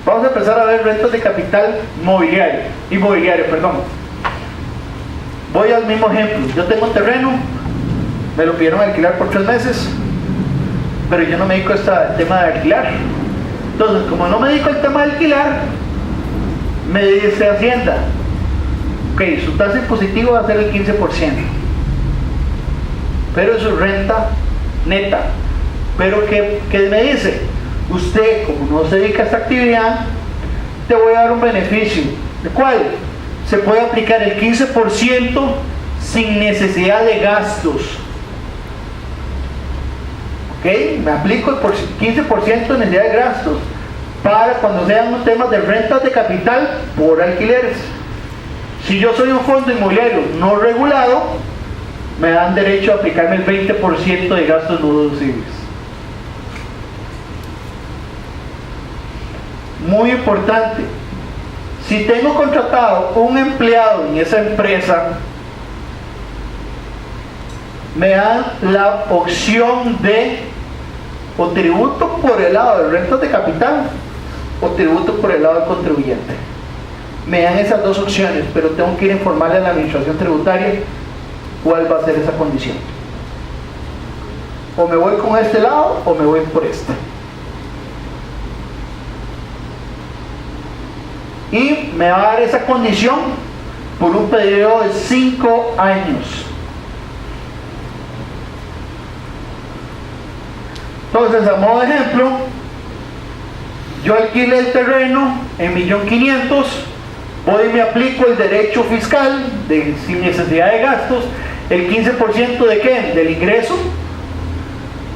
Vamos a empezar a ver rentas de capital inmobiliario. Voy al mismo ejemplo. Yo tengo un terreno, me lo pidieron alquilar por 3 meses, pero yo no me dedico al tema de alquilar. Entonces, como no me dedico al tema de alquilar, me dice Hacienda, ok, su tasa impositiva va a ser el 15%, pero su renta neta. Pero ¿qué me dice? Usted, como no se dedica a esta actividad, te voy a dar un beneficio. ¿De cuál? Se puede aplicar el 15% sin necesidad de gastos. ¿Ok? Me aplico el 15% de necesidad de gastos para cuando sean temas de rentas de capital por alquileres. Si yo soy un fondo inmobiliario no regulado, me dan derecho a aplicarme el 20% de gastos no deducibles. Muy importante, si tengo contratado un empleado en esa empresa, me dan la opción de o tributo por el lado de rentas de capital o tributo por el lado del contribuyente. Me dan esas dos opciones, pero tengo que ir a informarle a la administración tributaria cuál va a ser esa condición. O me voy con este lado o me voy por este. Y me va a dar esa condición por un periodo de 5 años. Entonces, a modo de ejemplo, yo alquilé el terreno en 1.500.000, voy y me aplico el derecho fiscal sin necesidad de gastos, el 15% de ¿qué? Del ingreso,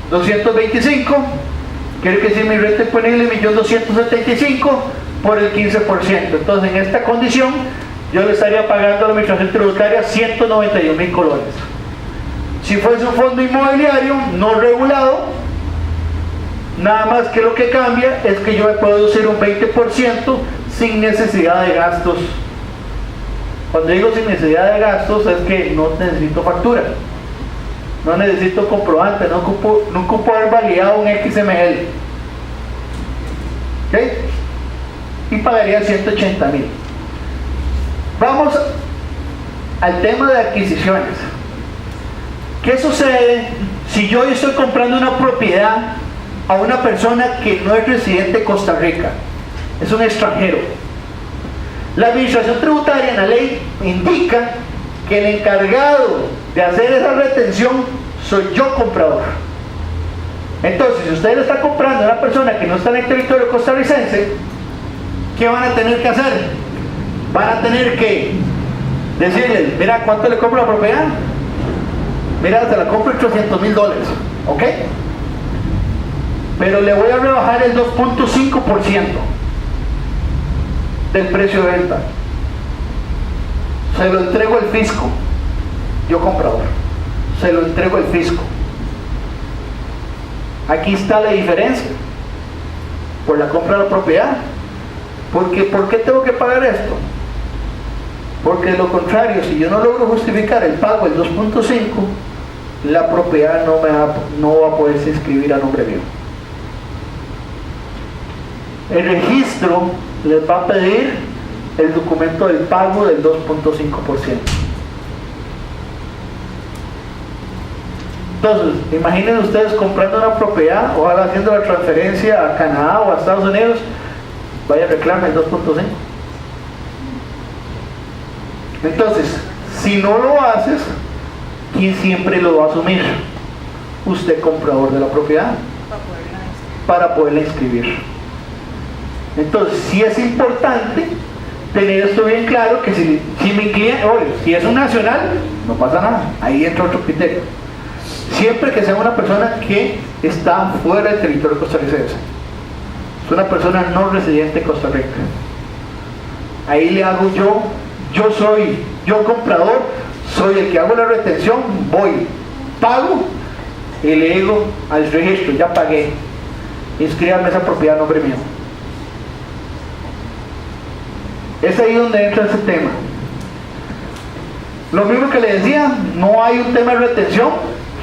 225, quiere decir mi renta disponible 1.275.000 por el 15%. Entonces, en esta condición, yo le estaría pagando a la administración tributaria 191.000 colones. Si fuese un fondo inmobiliario no regulado, nada más que lo que cambia es que yo me puedo deducir un 20% sin necesidad de gastos. Cuando digo sin necesidad de gastos es que no necesito factura, no necesito comprobante, no ocupo haber validado un XML. ¿Ok? Y pagaría 180.000. Vamos al tema de adquisiciones. ¿Qué sucede si yo estoy comprando una propiedad a una persona que no es residente de Costa Rica, es un extranjero? La administración tributaria en la ley indica que el encargado de hacer esa retención soy yo, comprador. Entonces, si usted le está comprando a una persona que no está en el territorio costarricense, ¿qué van a tener que hacer? Van a tener que decirle, mira, ¿cuánto le compro la propiedad? Mira, te la compro en $300.000, ¿ok? Pero le voy a rebajar el 2.5% del precio de venta. Se lo entrego al fisco, yo comprador, se lo entrego al fisco. Aquí está la diferencia por la compra de la propiedad. Porque, ¿por qué tengo que pagar esto? Porque de lo contrario, si yo no logro justificar el pago del 2.5, la propiedad no va a poderse inscribir a nombre mío. El registro les va a pedir el documento del pago del 2.5%. Entonces, imaginen ustedes comprando una propiedad, ojalá haciendo la transferencia a Canadá o a Estados Unidos, vaya, reclame el 2.5. Entonces, si no lo haces, ¿quién siempre lo va a asumir? Usted, comprador de la propiedad, para poderla inscribir. Entonces, sí es importante tener esto bien claro, que si mi cliente, si es un nacional, no pasa nada, ahí entra otro criterio. Siempre que sea una persona que está fuera del territorio costarricense, es una persona no residente de Costa Rica, ahí le hago yo comprador, soy el que hago la retención, voy, pago y le digo al registro, ya pagué, inscríbame esa propiedad a nombre mío. Es ahí donde entra ese tema. Lo mismo que le decía, no hay un tema de retención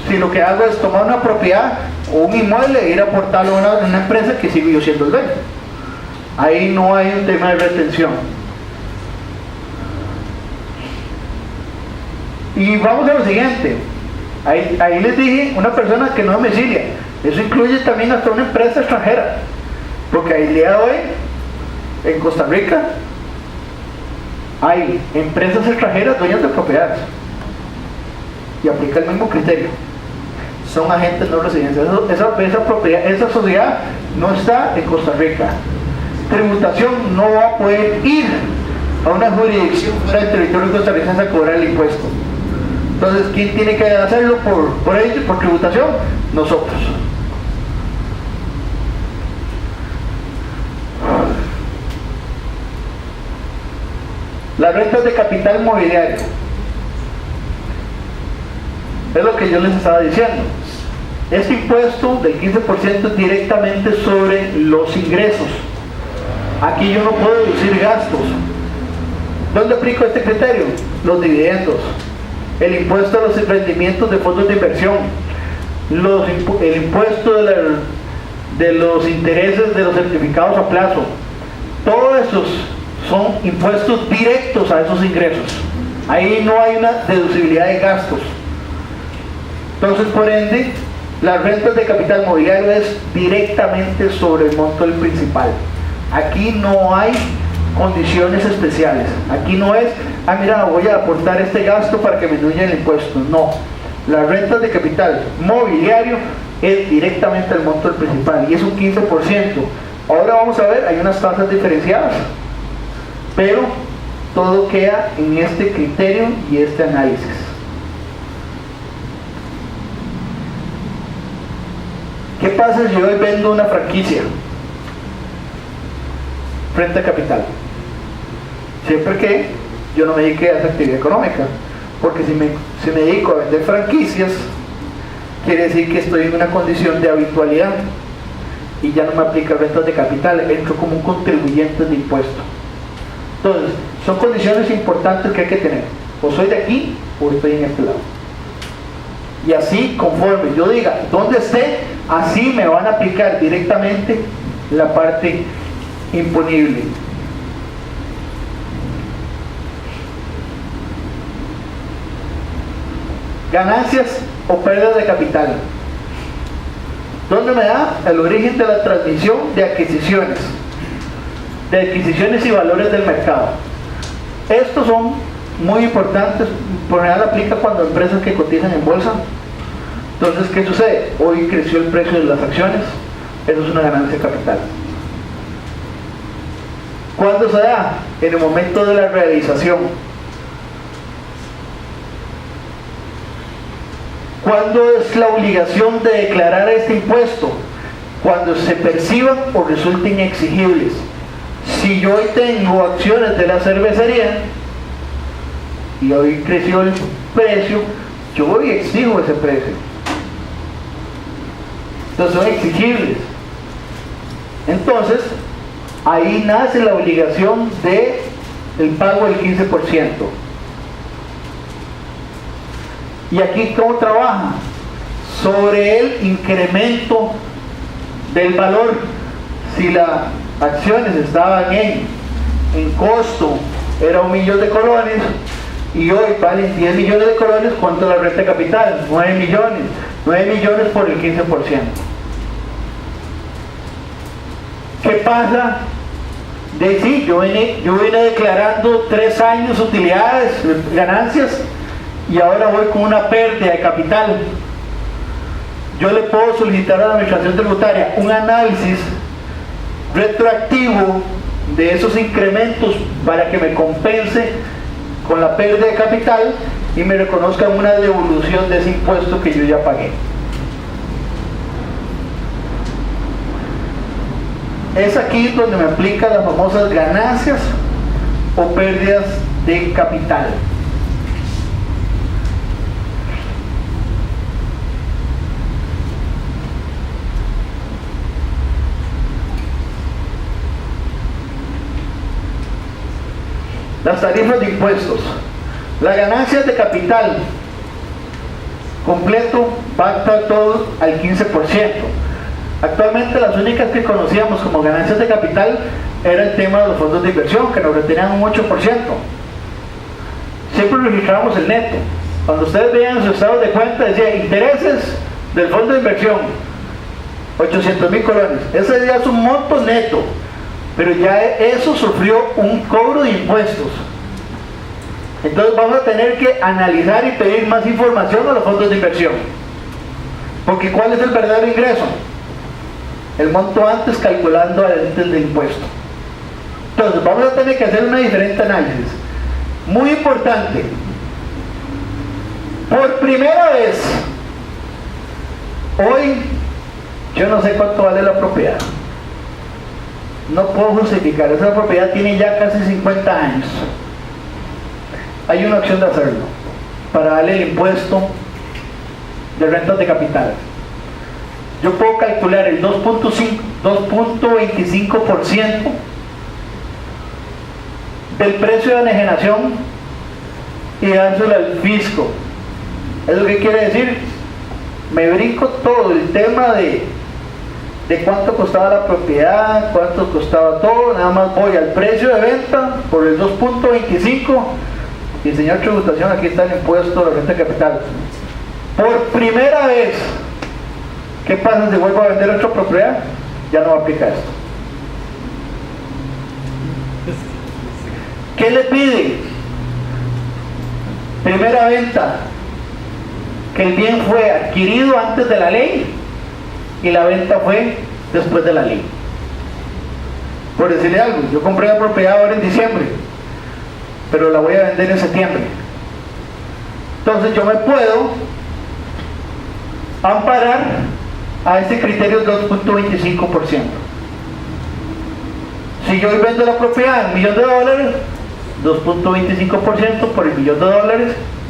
si lo que hago es tomar una propiedad o un inmueble e ir a aportarlo a una empresa que sigo yo siendo el dueño. Ahí no hay un tema de retención. Y vamos a lo siguiente. Ahí les dije, una persona que no domicilia. Eso incluye también hasta una empresa extranjera. Porque el día de hoy, en Costa Rica, hay empresas extranjeras dueñas de propiedades. Y aplica el mismo criterio. Son agentes no residentes. Esa sociedad no está en Costa Rica. Tributación no va a poder ir a una jurisdicción fuera del territorio costarricense a cobrar el impuesto. Entonces, ¿quién tiene que hacerlo por ello, por tributación? Nosotros. Las rentas de capital mobiliario. Es lo que yo les estaba diciendo. Este impuesto del 15% es directamente sobre los ingresos. Aquí yo no puedo deducir gastos. ¿Dónde aplico este criterio? Los dividendos, el impuesto a los rendimientos de fondos de inversión, el impuesto de los intereses de los certificados a plazo. Todos esos son impuestos directos a esos ingresos. Ahí no hay una deducibilidad de gastos. Entonces, por ende, las rentas de capital mobiliario es directamente sobre el monto del principal. Aquí no hay condiciones especiales. Aquí no es, mira, voy a aportar este gasto para que me disminuya el impuesto. No. Las rentas de capital mobiliario es directamente el monto del principal y es un 15%. Ahora vamos a ver, hay unas tasas diferenciadas, pero todo queda en este criterio y este análisis. ¿Qué pasa si hoy vendo una franquicia? Frente a capital. Siempre que yo no me dedique a esa actividad económica. Porque si me dedico a vender franquicias, quiere decir que estoy en una condición de habitualidad. Y ya no me aplica rentas de capital, entro como un contribuyente de impuesto. Entonces, son condiciones importantes que hay que tener. O soy de aquí, o estoy en este lado. Y así, conforme yo diga dónde esté, así me van a aplicar directamente la parte imponible. Ganancias o pérdidas de capital. ¿Dónde me da? El origen de la transmisión de adquisiciones y valores del mercado. Estos son muy importantes, por general aplica cuando empresas que cotizan en bolsa. Entonces, ¿qué sucede? Hoy creció el precio de las acciones, eso es una ganancia de capital. ¿Cuándo se da? En el momento de la realización. ¿Cuándo es la obligación de declarar este impuesto? Cuando se perciban o resulten exigibles. Si yo hoy tengo acciones de la cervecería y hoy creció el precio, yo hoy exijo ese precio. Entonces son exigibles. Entonces, ahí nace la obligación del pago del 15%. ¿Y aquí cómo trabaja? Sobre el incremento del valor. Si las acciones estaban en costo, era 1 millón de colones, y hoy valen 10 millones de colones, ¿cuánto es la renta de capital? 9 millones. 9 millones por el 15%. ¿Qué pasa? Sí, yo vine declarando 3 años utilidades, ganancias, y ahora voy con una pérdida de capital. Yo le puedo solicitar a la administración tributaria un análisis retroactivo de esos incrementos para que me compense con la pérdida de capital y me reconozcan una devolución de ese impuesto que yo ya pagué. Es aquí donde me aplican las famosas ganancias o pérdidas de capital. Las tarifas de impuestos. Las ganancias de capital completo va a estar todo al 15%. Actualmente las únicas que conocíamos como ganancias de capital era el tema de los fondos de inversión, que nos retenían un 8%. Siempre registrábamos el neto. Cuando ustedes veían sus estados de cuenta, decía intereses del fondo de inversión, 800,000 colones. Ese ya es un monto neto, pero ya eso sufrió un cobro de impuestos. Entonces vamos a tener que analizar y pedir más información a los fondos de inversión. Porque ¿cuál es el verdadero ingreso? El monto antes calculando antes del impuesto. Entonces vamos a tener que hacer una diferente análisis. Muy importante. Por primera vez, hoy, yo no sé cuánto vale la propiedad. No puedo justificar. Esa propiedad tiene ya casi 50 años. Hay una opción de hacerlo, para darle el impuesto de rentas de capital. Yo puedo calcular el 2.25% del precio de enajenación y dárselo al fisco. ¿Eso qué quiere decir? Me brinco todo el tema de cuánto costaba la propiedad, cuánto costaba todo, nada más voy al precio de venta por el 2.25 y señor tributación, aquí está el impuesto de la renta de capital. Por primera vez, ¿qué pasa si vuelvo a vender otra propiedad? Ya no va a aplicar esto. ¿Qué le pide? Primera venta, que el bien fue adquirido antes de la ley y la venta fue después de la ley. Por decirle algo, yo compré la propiedad ahora en diciembre, pero la voy a vender en septiembre. Entonces yo me puedo amparar a ese criterio del 2.25%. Si yo hoy vendo la propiedad en $1 millón, 2.25% por el $1 millón,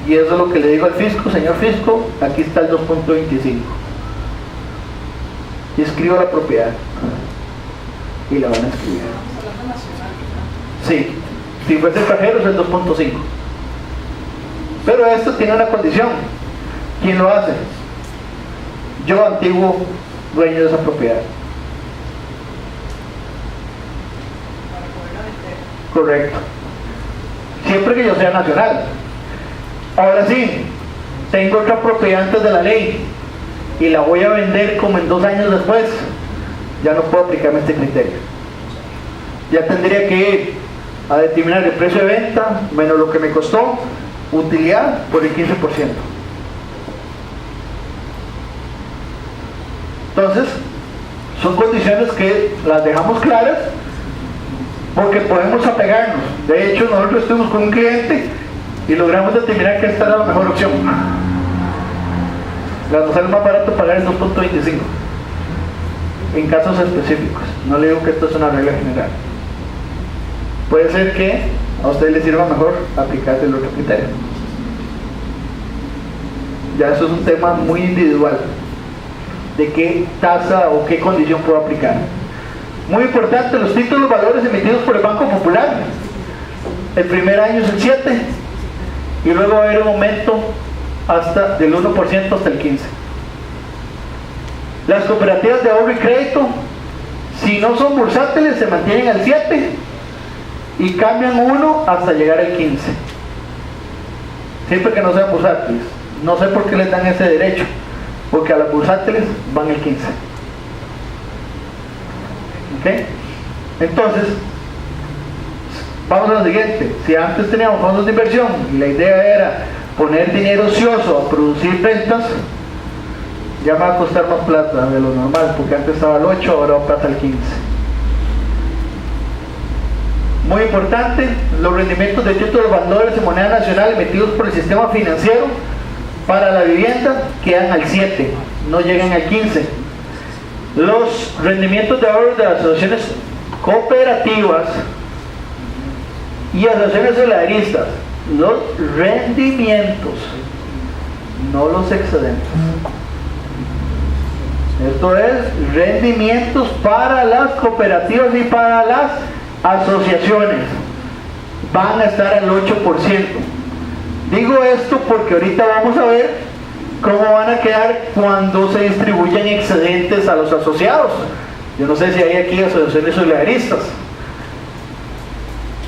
y eso es lo que le digo al fisco: señor fisco, aquí está el 2.25, y escribo la propiedad y la van a escribir. Sí, si fuese extranjero es el 2.5, pero esto tiene una condición. ¿Quién lo hace? Yo, antiguo dueño de esa propiedad. Correcto. Siempre que yo sea nacional. Ahora sí, tengo otra propiedad antes de la ley y la voy a vender como en 2 años después, ya no puedo aplicarme este criterio. Ya tendría que ir a determinar el precio de venta menos lo que me costó, utilidad por el 15%. Entonces, son condiciones que las dejamos claras porque podemos apegarnos. De hecho, nosotros estuvimos con un cliente y logramos determinar que esta era la mejor opción. Nos sale más barato pagar el 2.25 en casos específicos. No le digo que esto es una regla general. Puede ser que a usted le sirva mejor aplicarse el otro criterio. Ya eso es un tema muy individual de qué tasa o qué condición puedo aplicar. Muy importante, los títulos valores emitidos por el Banco Popular. El primer año es el 7 y luego va a haber un aumento hasta del 1% hasta el 15%. Las cooperativas de ahorro y crédito, si no son bursátiles, se mantienen al 7 y cambian 1 hasta llegar al 15. Siempre que no sean bursátiles. No sé por qué les dan ese derecho, porque a las bursátiles van el 15. ¿Ok? Entonces, vamos a lo siguiente. Si antes teníamos fondos de inversión y la idea era poner dinero ocioso a producir rentas, ya me va a costar más plata de lo normal, porque antes estaba al 8, ahora va a pasar al 15. Muy importante, los rendimientos de títulos valores de moneda nacional emitidos por el sistema financiero para la vivienda quedan al 7, no llegan al 15. Los rendimientos de ahorro de las asociaciones cooperativas y asociaciones solidaristas, los rendimientos, no los excedentes. Esto es rendimientos para las cooperativas y para las asociaciones, van a estar al 8%. Digo esto porque ahorita vamos a ver ¿Cómo van a quedar cuando se distribuyen excedentes a los asociados? Yo no sé si hay aquí asociaciones solidaristas.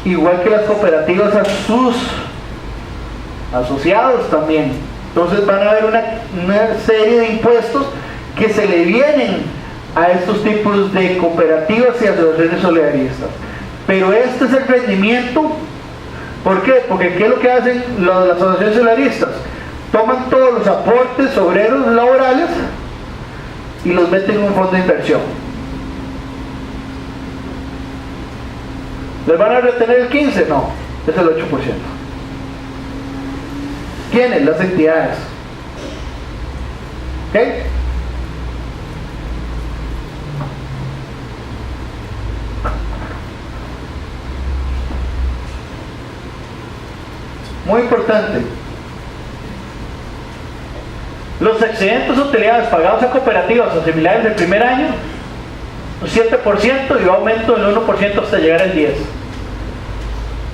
Igual que las cooperativas a sus asociados también. Entonces van a haber una serie de impuestos que se le vienen a estos tipos de cooperativas y asociaciones solidaristas. Pero este es el rendimiento. ¿Por qué? Porque ¿qué es lo que hacen las asociaciones solidaristas? Toman todos los aportes obreros laborales y los meten en un fondo de inversión. ¿Les van a retener el 15%? No, es el 8%. ¿Quiénes? Las entidades. ¿Ok? Muy importante. Los excedentes o utilidades pagados a cooperativas o similares del primer año, un 7% y va aumento del 1% hasta llegar al 10%.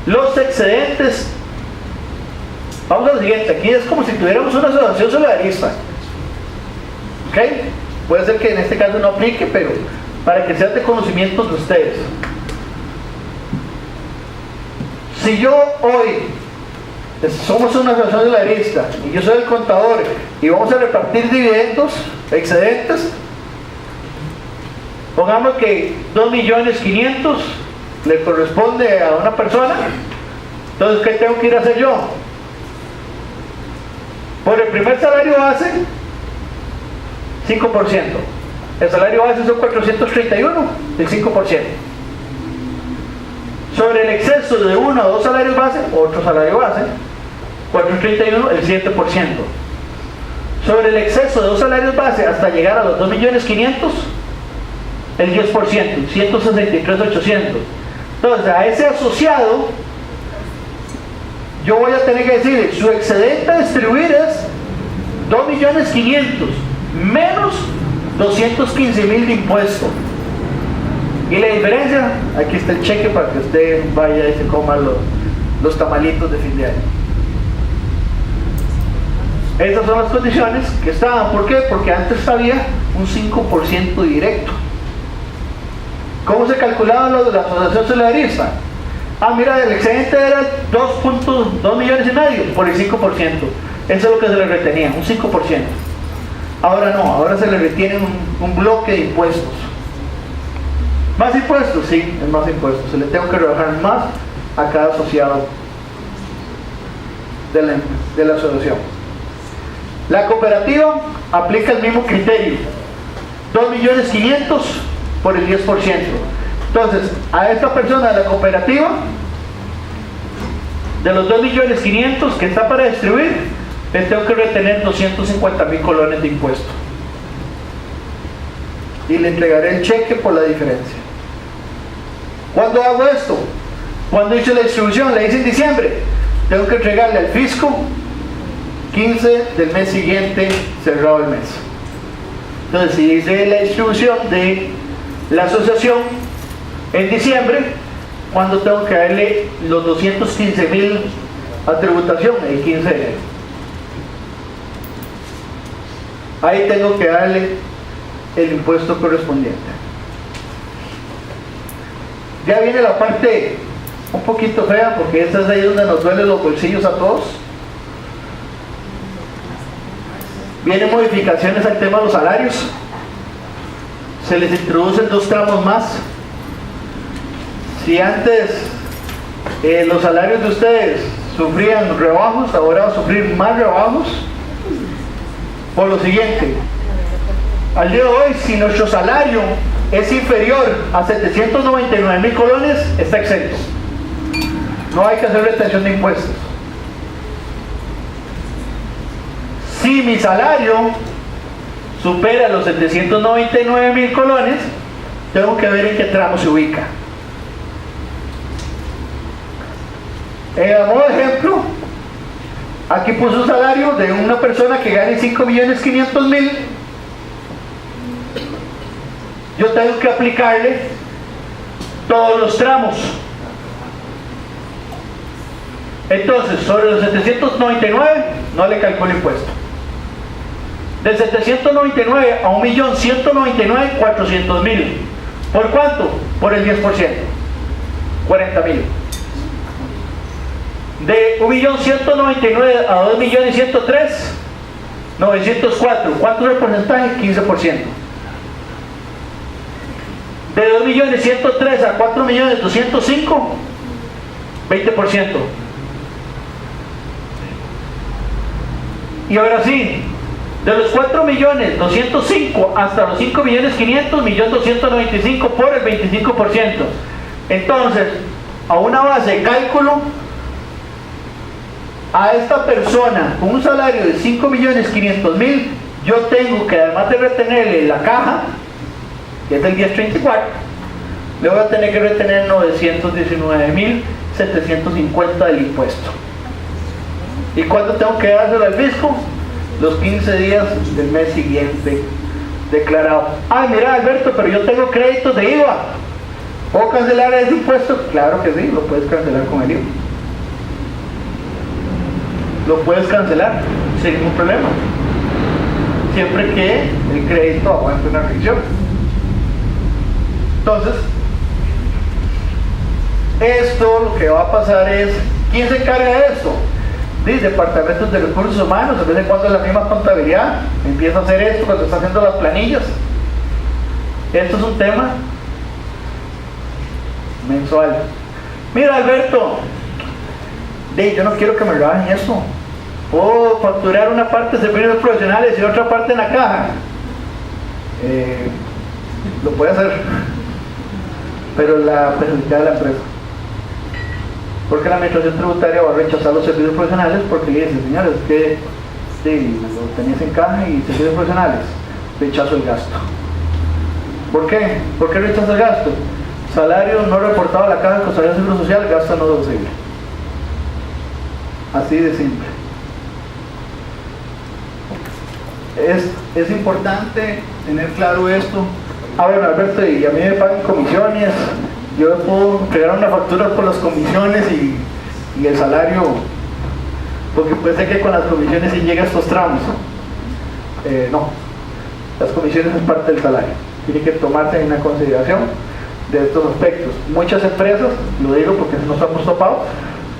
Los excedentes, vamos al siguiente, aquí es como si tuviéramos una asociación solidarista. ¿Ok? Puede ser que en este caso no aplique, pero para que sea de conocimiento de ustedes. Si yo hoy somos una asociación solidarista y yo soy el contador y vamos a repartir dividendos, excedentes, pongamos que 2.500.000 le corresponde a una persona. Entonces, ¿qué tengo que ir a hacer yo? Por el primer salario base, 5%. El salario base son 431, el 5%. Sobre el exceso de 1 o 2 salarios base, otro salario base, 431, el 7%. Sobre el exceso de 2 salarios base hasta llegar a los 2.500.000, el 10%, 163.800. Entonces, a ese asociado, yo voy a tener que decirle, su excedente a distribuir es 2.500.000 menos 215.000 de impuesto. Y la diferencia, aquí está el cheque para que usted vaya y se coma los tamalitos de fin de año. Estas son las condiciones que estaban. ¿Por qué? Porque antes había un 5% directo. ¿Cómo se calculaba lo de la asociación solidarista? Ah, mira, el excedente era 2.2 millones y medio por el 5%. Eso es lo que se le retenía, un 5%. Ahora no, ahora se le retiene un bloque de impuestos. ¿Más impuestos? Sí, es más impuestos. Se le tengo que rebajar más a cada asociado de la asociación. La cooperativa aplica el mismo criterio. 2.500.000 por el 10%. Entonces, a esta persona de la cooperativa, de los 2.500.000 que está para distribuir, le tengo que retener 250.000 colones de impuesto. Y le entregaré el cheque por la diferencia. ¿Cuándo hago esto? Cuando hice la distribución, la hice en diciembre. Tengo que entregarle al fisco 15 del mes siguiente, cerrado el mes. Entonces, si hice la distribución de la asociación en diciembre, cuando tengo que darle los 215.000 a tributación, el 15 de enero. Ahí tengo que darle el impuesto correspondiente. Ya viene la parte un poquito fea, porque esta es ahí donde nos duelen los bolsillos a todos. Vienen modificaciones al tema de los salarios. Se les introducen 2 tramos más. Si antes los salarios de ustedes sufrían rebajos, ahora van a sufrir más rebajos. Por lo siguiente, al día de hoy, si nuestro salario es inferior a 799.000 colones, está exento. No hay que hacer retención de impuestos. Si mi salario supera los 799.000 colones, tengo que ver en qué tramo se ubica. A modo de ejemplo, aquí puso un salario de una persona que gane 5.500.000. Yo tengo que aplicarle todos los tramos. Entonces, sobre los 799 no le calculo impuesto. De 799 a 1.199.400.000. ¿Por cuánto? Por el 10%. 40.000. De 1.199 a 2.103.904. ¿Cuánto es el porcentaje? 15%. De 2.103 a 4.205.000, 20%. Y ahora sí, de los 4.205.000 hasta los 5.500.000, 1.295.000 por el 25%. Entonces, a una base de cálculo, a esta persona con un salario de 5.500.000, yo tengo que, además de retenerle la caja, que es del 1034, le voy a tener que retener 919.750 del impuesto. ¿Y cuándo tengo que dárselo al fisco? Los 15 días del mes siguiente declarado. Ay, mira, Alberto, pero yo tengo créditos de IVA. ¿Puedo cancelar ese impuesto? Claro que sí, lo puedes cancelar con el IVA. Lo puedes cancelar sin ningún problema, siempre que el crédito aguante una revisión. Entonces, esto lo que va a pasar es, ¿quién se encarga de esto? Departamentos de recursos humanos. A veces cuando la misma contabilidad empieza a hacer esto, cuando está haciendo las planillas. Esto es un tema mensual. Mira, Alberto, yo no quiero que me rebajen esto. Puedo facturar una parte de servicios profesionales y otra parte en la caja. Lo puede hacer, pero la perjudica de la empresa, porque la administración tributaria va a rechazar los servicios profesionales porque le dice, señores, que sí, lo tenías en caja y servicios profesionales, rechazo el gasto. ¿Por qué? ¿Por qué rechaza el gasto? Salario no reportado a la caja con salario de seguro social, gasto no deducible. Así de simple. Es importante tener claro esto. Bueno, Alberto, y a mí me pagan comisiones, yo puedo entregar una factura por las comisiones y el salario, porque puede ser que con las comisiones sí llega a estos tramos. No, las comisiones es parte del salario, tiene que tomarse en consideración de estos aspectos. Muchas empresas, lo digo porque nos hemos topado,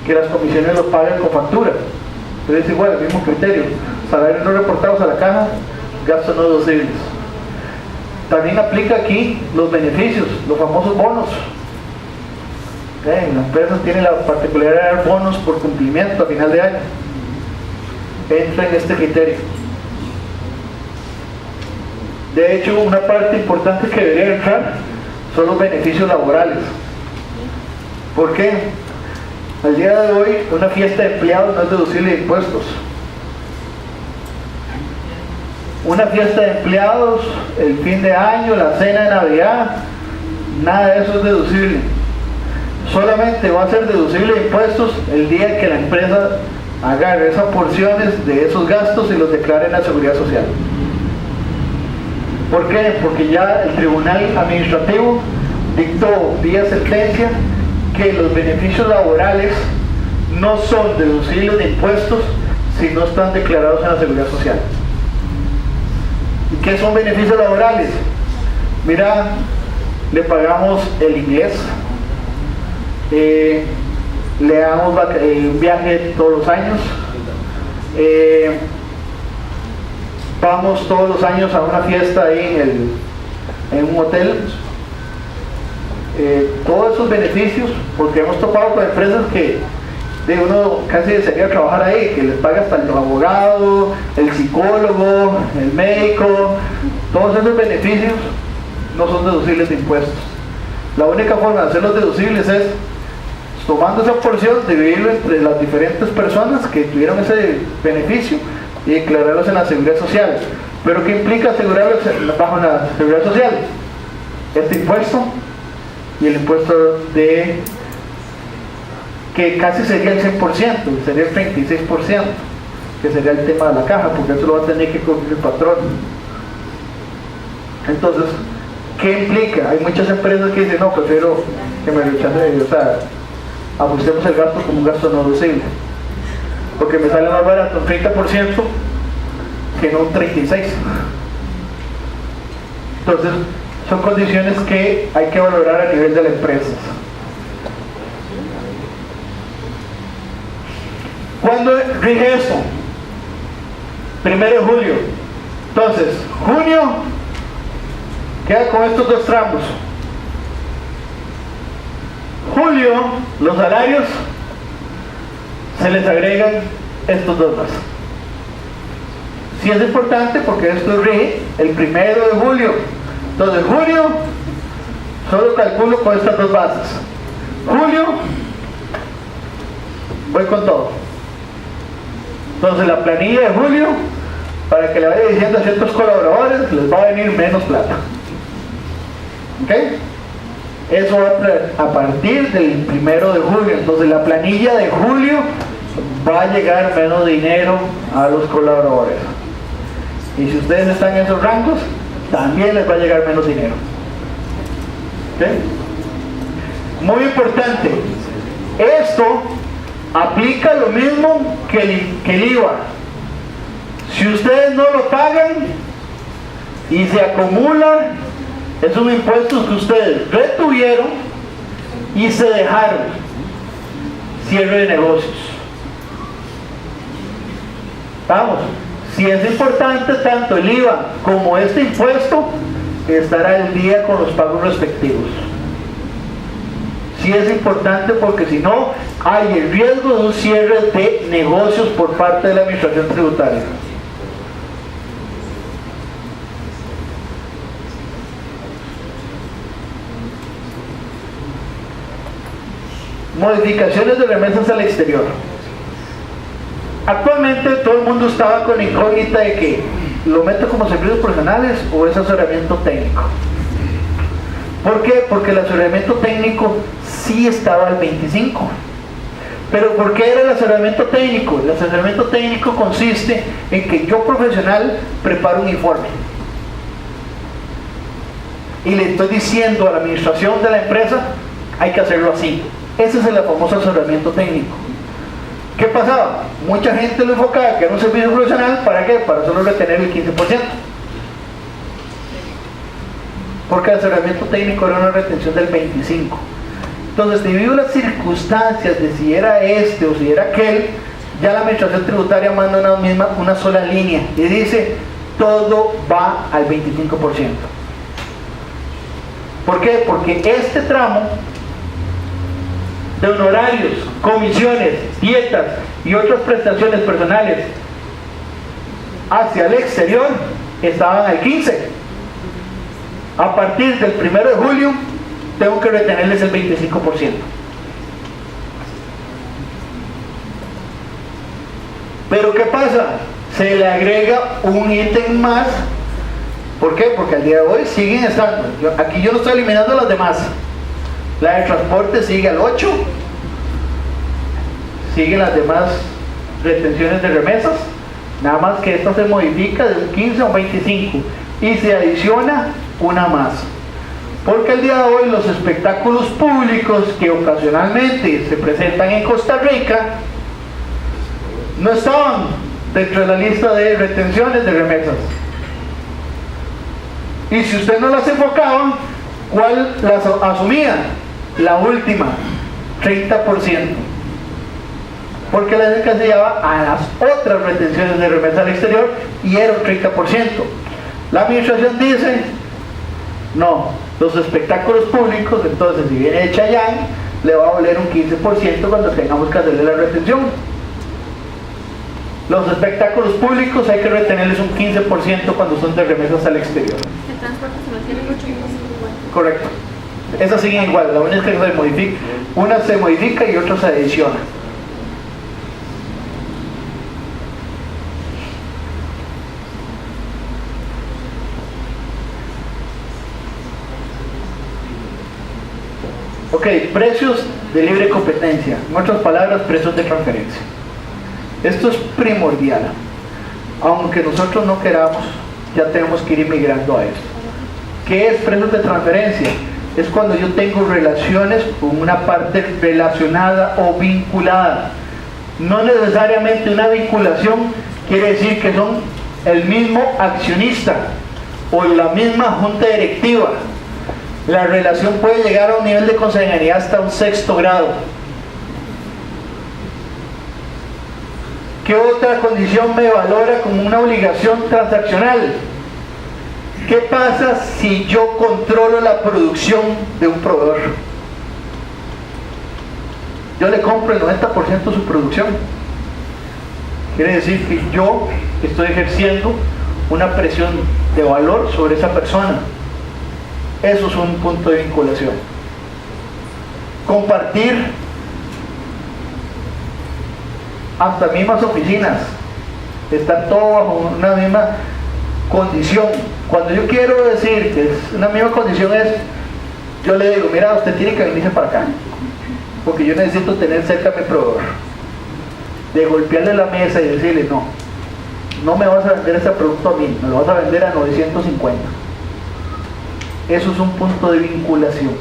que las comisiones lo pagan con factura, pero es igual, el mismo criterio, salarios no reportados a la caja, gastos no deducibles. También aplica aquí los beneficios, los famosos bonos. Las empresas tienen la particularidad de dar bonos por cumplimiento a final de año. Entra en este criterio. De hecho, una parte importante que debería entrar son los beneficios laborales. ¿Por qué? Al día de hoy, una fiesta de empleados no es deducible de impuestos. Una fiesta de empleados, el fin de año, la cena de Navidad, nada de eso es deducible. Solamente va a ser deducible de impuestos el día que la empresa agarre esas porciones de esos gastos y los declare en la Seguridad Social. ¿Por qué? Porque ya el Tribunal Administrativo dictó vía sentencia que los beneficios laborales no son deducibles de impuestos si no están declarados en la Seguridad Social. ¿Y qué son beneficios laborales? Mira, le pagamos el inglés, le damos un viaje todos los años, vamos todos los años a una fiesta ahí en un hotel. Todos esos beneficios, porque hemos topado con empresas que uno casi desearía trabajar ahí, que les paga hasta el abogado, el psicólogo, el médico. Todos esos beneficios no son deducibles de impuestos. La única forma de hacerlos deducibles es tomando esa porción, dividirlo entre las diferentes personas que tuvieron ese beneficio y declararlos en la Seguridad Social. ¿Pero qué implica asegurarlos bajo la Seguridad Social? Este impuesto y el impuesto de, que casi sería el 100%, sería el 36%, que sería el tema de la caja, porque eso lo va a tener que cubrir el patrón. Entonces, ¿qué implica? Hay muchas empresas que dicen, no, prefiero que me rechacen, o sea, ajustemos el gasto como un gasto no deducible, porque me sale más barato un 30% que no un 36. Entonces, son condiciones que hay que valorar a nivel de la empresa. ¿Cuándo rige esto? 1 de julio. Entonces, junio queda con estos dos tramos. Julio, los salarios se les agregan estos dos más. Sí es importante porque esto rige el 1 de julio. Entonces, junio, solo calculo con estas dos bases. Julio, voy con todo. Entonces, la planilla de julio, para que le vaya diciendo a ciertos colaboradores, les va a venir menos plata. ¿Ok? Eso va a partir del 1 de julio. Entonces, la planilla de julio va a llegar menos dinero a los colaboradores. Y si ustedes están en esos rangos, también les va a llegar menos dinero. ¿Okay? Muy importante, esto aplica lo mismo que el IVA. Si ustedes no lo pagan y se acumulan, es un impuesto que ustedes retuvieron y se dejaron. Cierre de negocios. Vamos. Si es importante tanto el IVA como este impuesto, estará al día con los pagos respectivos. Sí es importante porque si no, hay el riesgo de un cierre de negocios por parte de la administración tributaria. Modificaciones de remesas al exterior. Actualmente todo el mundo estaba con incógnita de que lo meto como servicios profesionales o es asesoramiento técnico. ¿Por qué? Porque el asesoramiento técnico sí estaba al 25. Pero ¿por qué era el asesoramiento técnico? El asesoramiento técnico consiste en que yo profesional preparo un informe y le estoy diciendo a la administración de la empresa, hay que hacerlo así. Ese es el famoso asesoramiento técnico. ¿Qué pasaba? Mucha gente lo enfocaba que era un servicio profesional. ¿Para qué? Para solo retener el 15%. Porque el asesoramiento técnico era una retención del 25%. Entonces, debido a las circunstancias de si era este o si era aquel, ya la administración tributaria manda una sola línea y dice, todo va al 25%. ¿Por qué? Porque este tramo de honorarios, comisiones, dietas y otras prestaciones personales hacia el exterior estaban al 15%. A partir del 1 de julio tengo que retenerles el 25%. Pero ¿qué pasa? Se le agrega un ítem más. ¿Por qué? Porque al día de hoy siguen estando. Aquí yo no estoy eliminando las demás. La de transporte sigue al 8, siguen las demás retenciones de remesas, nada más que esta se modifica de un 15 a un 25 y se adiciona una más. Porque el día de hoy los espectáculos públicos que ocasionalmente se presentan en Costa Rica no estaban dentro de la lista de retenciones de remesas. Y si usted no las enfocaba, ¿cuál las asumía? La última, 30%. Porque la se llevaba a las otras retenciones de remesa al exterior y era un 30%. La administración dice, no, los espectáculos públicos, entonces si viene de Chayán, le va a valer un 15% cuando tengamos que hacerle la retención. Los espectáculos públicos hay que retenerles un 15% cuando son de remesas al exterior. El transporte se mantiene en 8 meses. Correcto. Esas siguen igual, la única es que se modifica, una se modifica y otra se adiciona. Ok, precios de libre competencia, en otras palabras, precios de transferencia. Esto es primordial. Aunque nosotros no queramos, ya tenemos que ir migrando a esto. ¿Qué es precios de transferencia? Es cuando yo tengo relaciones con una parte relacionada o vinculada. No necesariamente una vinculación quiere decir que son el mismo accionista o la misma junta directiva. La relación puede llegar a un nivel de consanguinidad hasta un 6º grado. ¿Qué otra condición me valora como una obligación transaccional? ¿Qué pasa si yo controlo la producción de un proveedor? Yo le compro el 90% de su producción. Quiere decir que yo estoy ejerciendo una presión de valor sobre esa persona. Eso es un punto de vinculación. Compartir hasta mismas oficinas, estar todo bajo una misma condición. Cuando yo quiero decir que es una misma condición es, yo le digo, mira, usted tiene que venirse para acá, porque yo necesito tener cerca a mi proveedor. De golpearle la mesa y decirle, no me vas a vender ese producto a mí, me lo vas a vender a 950. Eso es un punto de vinculación.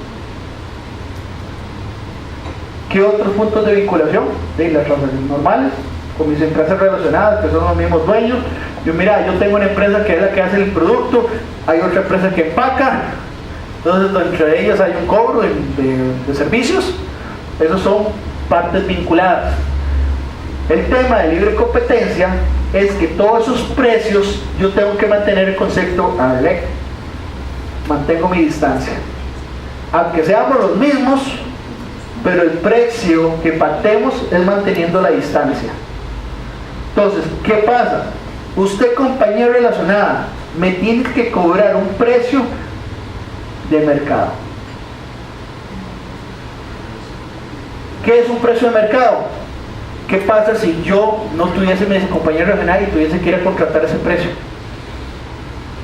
¿Qué otros puntos de vinculación? De las transacciones normales, con mis empresas relacionadas, que son los mismos dueños. Yo tengo una empresa que es la que hace el producto, hay otra empresa que empaca, entonces entre ellas hay un cobro de servicios. Esos son partes vinculadas. El tema de libre competencia es que todos esos precios yo tengo que mantener el concepto mantengo mi distancia, aunque seamos los mismos, pero el precio que pactemos es manteniendo la distancia. Entonces, ¿qué pasa? Usted, compañía relacionada, me tiene que cobrar un precio de mercado. ¿Qué es un precio de mercado? ¿Qué pasa si yo no tuviese mi compañía relacionada y tuviese que ir a contratar ese precio?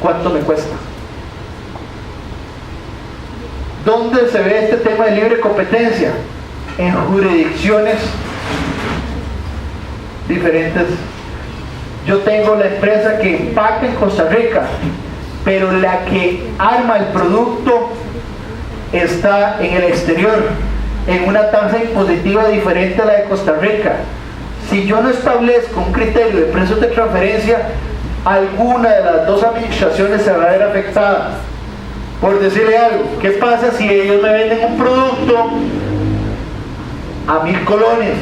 ¿Cuánto me cuesta? ¿Dónde se ve este tema de libre competencia? En jurisdicciones diferentes. Yo tengo la empresa que empaca en Costa Rica, pero la que arma el producto está en el exterior, en una tasa impositiva diferente a la de Costa Rica. Si yo no establezco un criterio de precios de transferencia, alguna de las dos administraciones se va a ver afectada. Por decirle algo, ¿qué pasa si ellos me venden un producto a 1000 colones,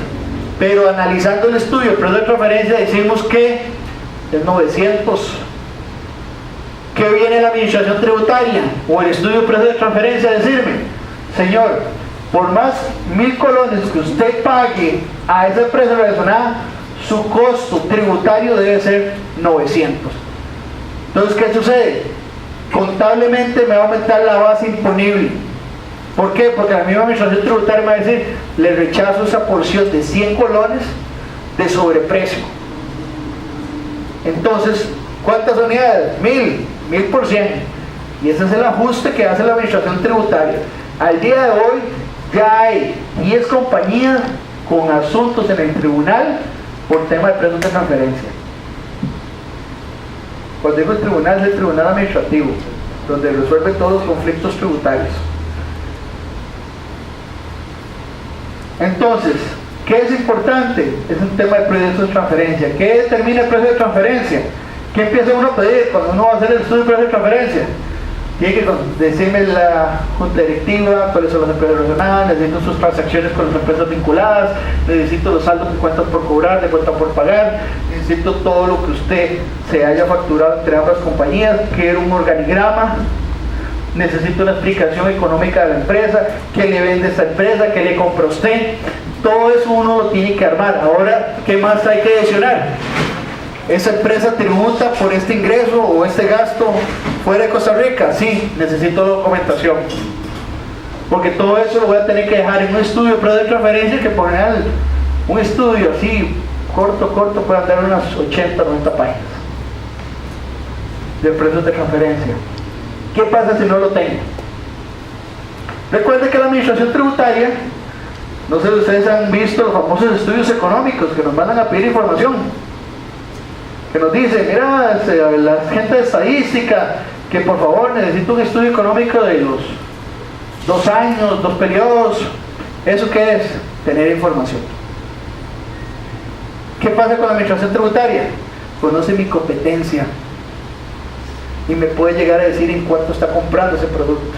pero analizando el estudio de precio de transferencia decimos que es 900? ¿Qué viene la administración tributaria o el estudio de precio de transferencia a decirme? Señor, por más 1000 colones que usted pague a esa empresa relacionada, su costo tributario debe ser 900. Entonces, ¿qué sucede? Contablemente me va a aumentar la base imponible. ¿Por qué? Porque la misma administración tributaria me va a decir, le rechazo esa porción de 100 colones de sobreprecio. Entonces, ¿cuántas unidades? 1000 por 100. Y ese es el ajuste que hace la administración tributaria. Al día de hoy ya hay 10 compañías con asuntos en el tribunal por tema de precios de transferencia. Cuando digo el tribunal, es el tribunal administrativo, donde resuelve todos los conflictos tributarios. Entonces, ¿qué es importante? Es un tema de precios de transferencia. ¿Qué determina el precio de transferencia? ¿Qué empieza uno a pedir cuando uno va a hacer el estudio de precio de transferencia? Tiene que decirme la junta directiva, cuáles son las empresas relacionadas, necesito sus transacciones con las empresas vinculadas, necesito los saldos de cuentas por cobrar, de cuentas por pagar, necesito todo lo que usted se haya facturado entre ambas compañías, quiero un organigrama, necesito una explicación económica de la empresa, qué le vende esta empresa, qué le compra usted. Todo eso uno lo tiene que armar. Ahora, ¿qué más hay que adicionar? ¿Esa empresa tributa por este ingreso o este gasto fuera de Costa Rica? Sí, necesito documentación. Porque todo eso lo voy a tener que dejar en un estudio de precio de transferencia, que por general, un estudio así, corto, puede andar unas 80, 90 páginas de precios de transferencia. ¿Qué pasa si no lo tengo? Recuerden que la administración tributaria, no sé si ustedes han visto los famosos estudios económicos que nos mandan a pedir información, que nos dice, mira, la gente de estadística, que por favor necesito un estudio económico de los 2 años, 2 periodos. ¿Eso qué es? Tener información. ¿Qué pasa con la administración tributaria? conoce mi competencia y me puede llegar a decir en cuánto está comprando ese producto.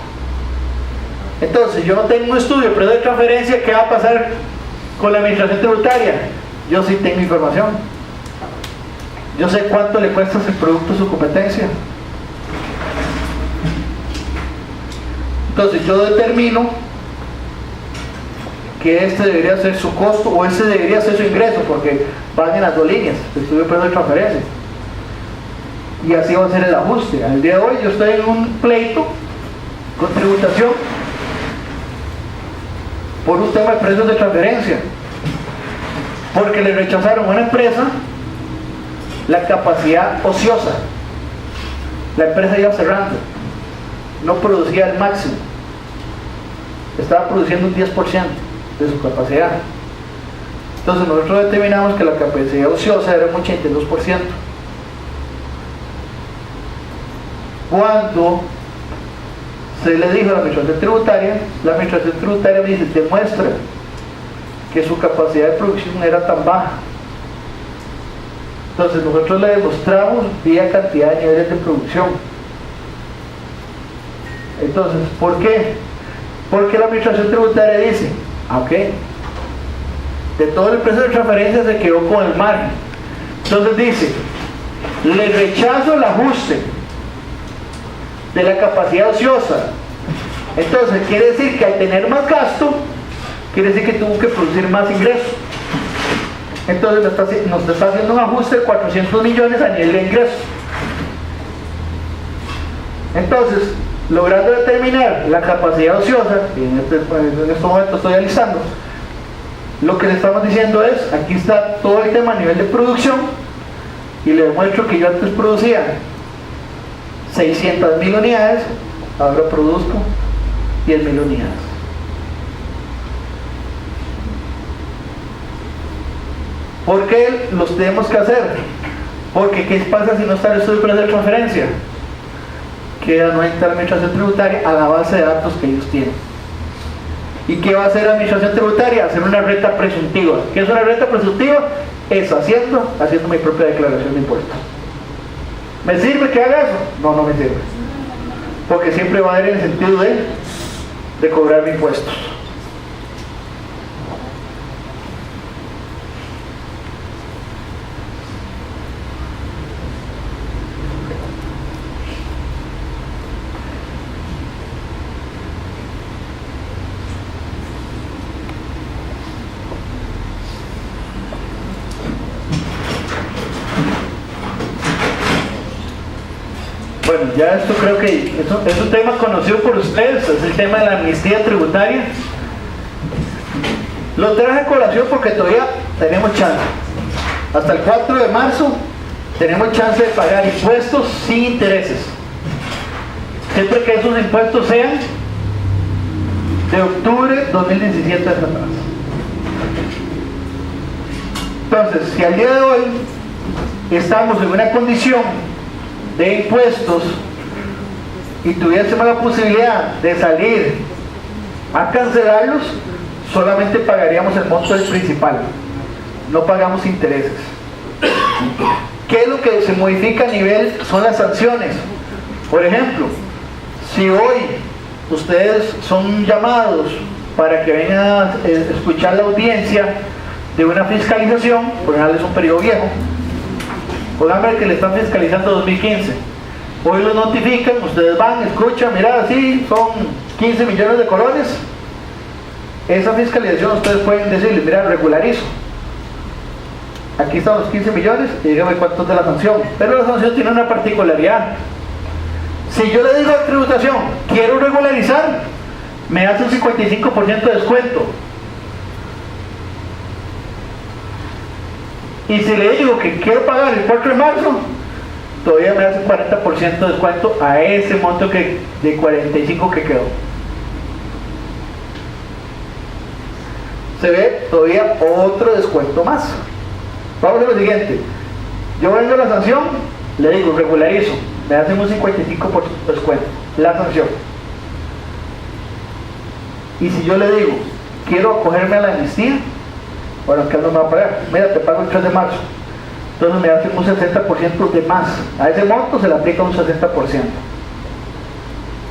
Entonces, yo no tengo un estudio, pero de transferencia, ¿qué va a pasar con la administración tributaria? Yo sí tengo información. Yo sé cuánto le cuesta ese producto a su competencia. Entonces, yo determino que este debería ser su costo o este debería ser su ingreso, porque van en las dos líneas, estudio pero de transferencia. Y así va a ser el ajuste. Al día de hoy yo estoy en un pleito con tributación por un tema de precios de transferencia, porque le rechazaron a una empresa la capacidad ociosa. La empresa iba cerrando, no producía el máximo, estaba produciendo un 10% de su capacidad. Entonces nosotros determinamos que la capacidad ociosa era un 82%. Cuando se le dijo a la administración tributaria me dice, demuestra que su capacidad de producción era tan baja. Entonces nosotros le demostramos vía cantidad de niveles de producción. Entonces, ¿por qué? Porque la administración tributaria dice, ok, de todo el precio de transferencia se quedó con el margen. Entonces dice, le rechazo el ajuste de la capacidad ociosa. Entonces quiere decir que al tener más gasto, quiere decir que tuvo que producir más ingresos. Entonces nos está haciendo un ajuste de 400 millones a nivel de ingresos. Entonces, logrando determinar la capacidad ociosa, y en este momento estoy alistando, lo que le estamos diciendo es, aquí está todo el tema a nivel de producción, y le demuestro que yo antes producía 600.000 unidades, ahora produzco 10.000 unidades. ¿Por qué los tenemos que hacer? Porque ¿qué pasa si no está el estudio de precios de transferencia? Queda no entra la administración tributaria a la base de datos que ellos tienen. ¿Y qué va a hacer la administración tributaria? Hacer una renta presuntiva. ¿Qué es una renta presuntiva? Es haciendo mi propia declaración de impuestos. ¿Me sirve que haga eso? No, no me sirve. Porque siempre va a haber el sentido de cobrar impuestos. Bueno, ya esto creo que es un tema conocido por ustedes, es el tema de la amnistía tributaria. Lo traje a colación porque todavía tenemos chance. Hasta el 4 de marzo tenemos chance de pagar impuestos sin intereses. Siempre que esos impuestos sean de octubre 2017 hacia atrás. Entonces, si al día de hoy estamos en una condición de impuestos y tuviésemos la posibilidad de salir a cancelarlos, solamente pagaríamos el monto del principal, no pagamos intereses. ¿Qué es lo que se modifica a nivel? Son las sanciones. Por ejemplo, si hoy ustedes son llamados para que vengan a escuchar la audiencia de una fiscalización, por ejemplo es un periodo viejo, pónganme que le están fiscalizando 2015. Hoy lo notifican, ustedes van, escuchan, mira, sí, son 15 millones de colones. Esa fiscalización ustedes pueden decirle, mira, regularizo. Aquí están los 15 millones y dígame cuánto es de la sanción. Pero la sanción tiene una particularidad. Si yo le digo a tributación, quiero regularizar, me hace un 55% de descuento. Y si le digo que quiero pagar el 4 de marzo, todavía me hace un 40% de descuento a ese monto de 45 que quedó. Se ve todavía otro descuento más. Vamos a lo siguiente. Yo vendo la sanción, le digo regularizo, me hacen un 55% de descuento, la sanción. Y si yo le digo, quiero acogerme a la amnistía, bueno, ¿qué no me va a pagar? Mira, te pago el 3 de marzo. Entonces me hacen un 60% de más. A ese monto se le aplica un 60%.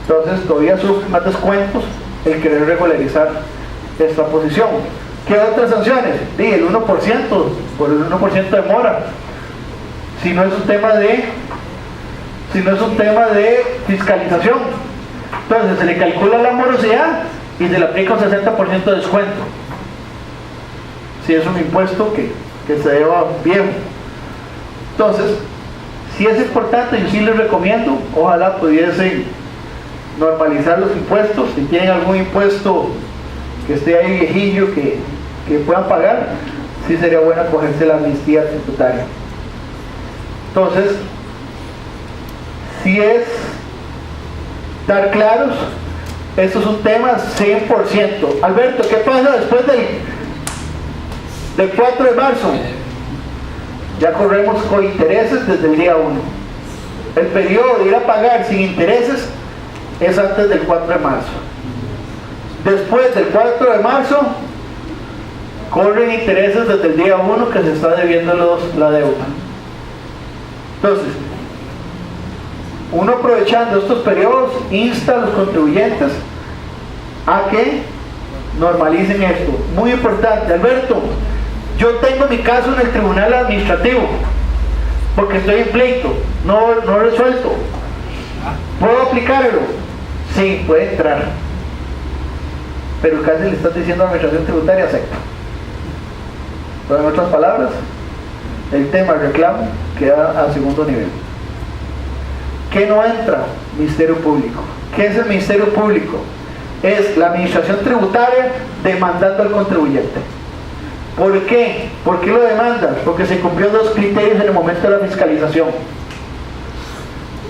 Entonces todavía sufre más descuentos el querer regularizar esta posición. ¿Qué otras sanciones? Sí, el 1% por el 1% de mora. Si no es un tema de fiscalización. Entonces se le calcula la morosidad y se le aplica un 60% de descuento. Si es un impuesto que se deba viejo. Entonces, si es importante, yo sí les recomiendo, ojalá pudiesen normalizar los impuestos. Si tienen algún impuesto que esté ahí viejillo que puedan pagar, sí sería bueno cogerse la amnistía tributaria. Entonces, si es dar claros, esto es un tema 100%. Alberto, ¿qué pasa después del 4 de marzo? Ya corremos con intereses desde el día 1. El periodo de ir a pagar sin intereses es antes del 4 de marzo. Después del 4 de marzo corren intereses desde el día 1 que se está debiendo la deuda. Entonces, uno aprovechando estos periodos insta a los contribuyentes a que normalicen esto. Muy importante, Alberto, yo tengo mi caso en el tribunal administrativo porque estoy en pleito, no resuelto. ¿Puedo aplicarlo? Sí, puede entrar, pero casi le estás diciendo a la administración tributaria acepta. Pero en otras palabras, el tema del reclamo queda a segundo nivel. ¿Qué no entra? Ministerio Público. ¿Qué es el Ministerio Público? Es la administración tributaria demandando al contribuyente. ¿Por qué? ¿Por qué lo demandan? Porque se cumplió dos criterios en el momento de la fiscalización.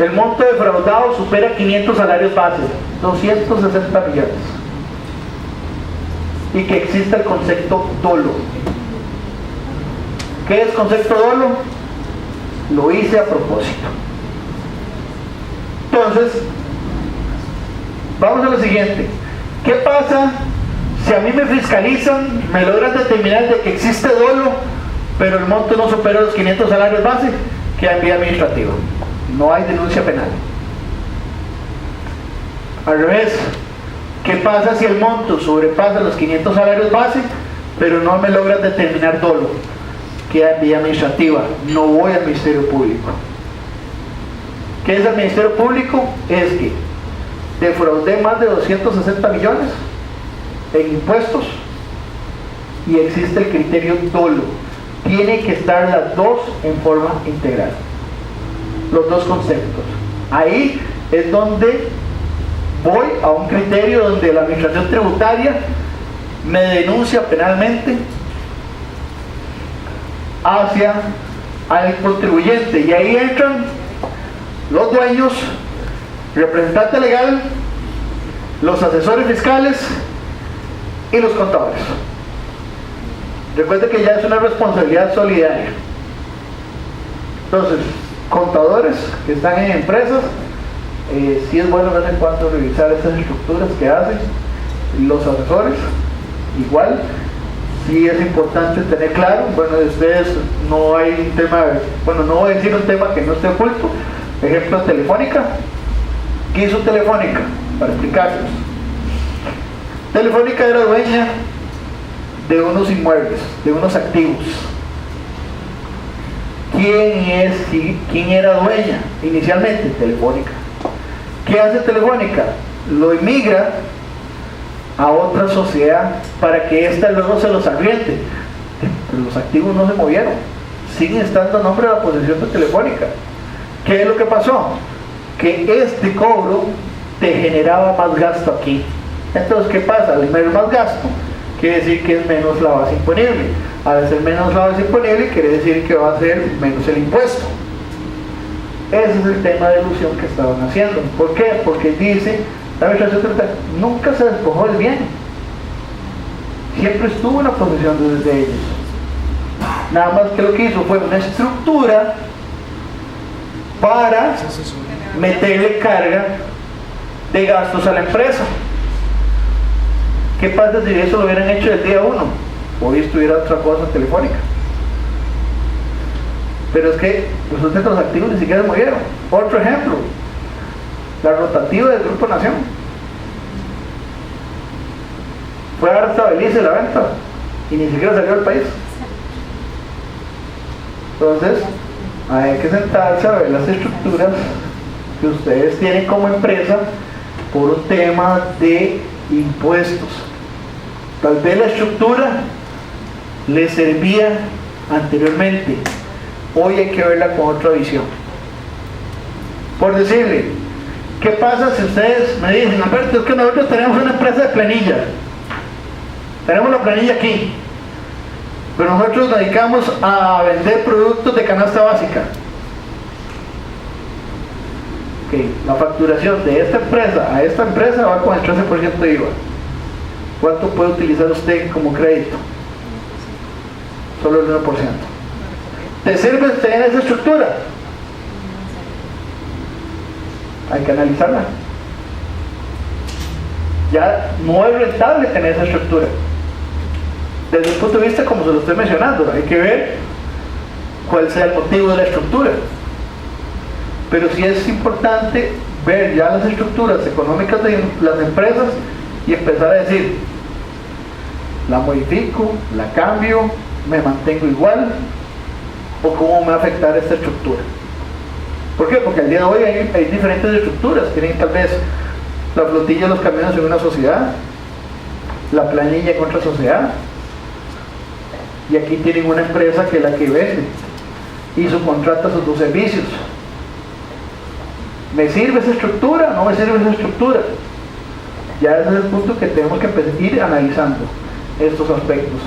El monto defraudado supera 500 salarios base, 260 millones. Y que exista el concepto dolo. ¿Qué es concepto dolo? Lo hice a propósito. Entonces, vamos a lo siguiente. ¿Qué pasa si a mí me fiscalizan, me logran determinar de que existe dolo, pero el monto no supera los 500 salarios base? Queda en vía administrativa. No hay denuncia penal. Al revés, ¿qué pasa si el monto sobrepasa los 500 salarios base, pero no me logran determinar dolo? Queda en vía administrativa. No voy al Ministerio Público. ¿Qué es el Ministerio Público? Es que defraudé más de 260 millones en impuestos y existe el criterio dolo. Tiene que estar las dos en forma integral. Los dos conceptos. Ahí es donde voy a un criterio donde la administración tributaria me denuncia penalmente hacia al contribuyente, y ahí entran los dueños, representante legal, los asesores fiscales y los contadores. Recuerden que ya es una responsabilidad solidaria. Entonces, contadores que están en empresas, sí es bueno de vez en cuando revisar esas estructuras que hacen. Los asesores, igual, sí es importante tener claro. Bueno, de ustedes no hay un tema, bueno, no voy a decir un tema que no esté oculto. Ejemplo, Telefónica. ¿Qué hizo Telefónica? Para explicarles. Telefónica era dueña de unos inmuebles, de unos activos. ¿Quién era dueña? Inicialmente, Telefónica. ¿Qué hace Telefónica? Lo inmigra a otra sociedad para que ésta luego se los arriende. Pero los activos no se movieron, siguen estando a nombre de la posesión de Telefónica. ¿Qué es lo que pasó? Que este cobro te generaba más gasto aquí. Entonces, ¿qué pasa? Al menos más gasto quiere decir que es menos la base imponible. Al ser menos la base imponible quiere decir que va a ser menos el impuesto. Ese es el tema de ilusión que estaban haciendo. ¿Por qué? Porque dice la administración tributaria nunca se despojó del bien, siempre estuvo en la posesión de ellos. Nada más que lo que hizo fue una estructura para meterle carga de gastos a la empresa. ¿Qué pasa si eso lo hubieran hecho el día 1? Hoy estuviera otra cosa Telefónica. Pero es que resulta que los activos ni siquiera murieron. Otro ejemplo, la rotativa del Grupo Nación. Fue a dar hasta Belice la venta y ni siquiera salió del país. Entonces, hay que sentarse a ver las estructuras que ustedes tienen como empresa por un tema de impuestos. Tal vez la estructura les servía anteriormente, hoy hay que verla con otra visión. Por decirle, ¿qué pasa si ustedes me dicen, Alberto, es que nosotros tenemos una empresa de planilla, tenemos la planilla aquí, pero nosotros nos dedicamos a vender productos de canasta básica? Okay. La facturación de esta empresa a esta empresa va con el 13% de IVA. ¿Cuánto puede utilizar usted como crédito? Solo el 1%. ¿Te sirve tener esa estructura? Hay que analizarla. Ya no es rentable tener esa estructura. Desde el punto de vista, como se lo estoy mencionando, hay que ver cuál sea el motivo de la estructura. Pero sí es importante ver ya las estructuras económicas de las empresas y empezar a decir, la modifico, la cambio, me mantengo igual, o cómo me va a afectar esta estructura. ¿Por qué? Porque al día de hoy hay diferentes estructuras. Tienen tal vez la flotilla de los camiones en una sociedad, la planilla en otra sociedad, y aquí tienen una empresa que es la que vende y subcontrata sus dos servicios. ¿Me sirve esa estructura? ¿No me sirve esa estructura? Ya ese es el punto que tenemos que empezar a ir analizando estos aspectos.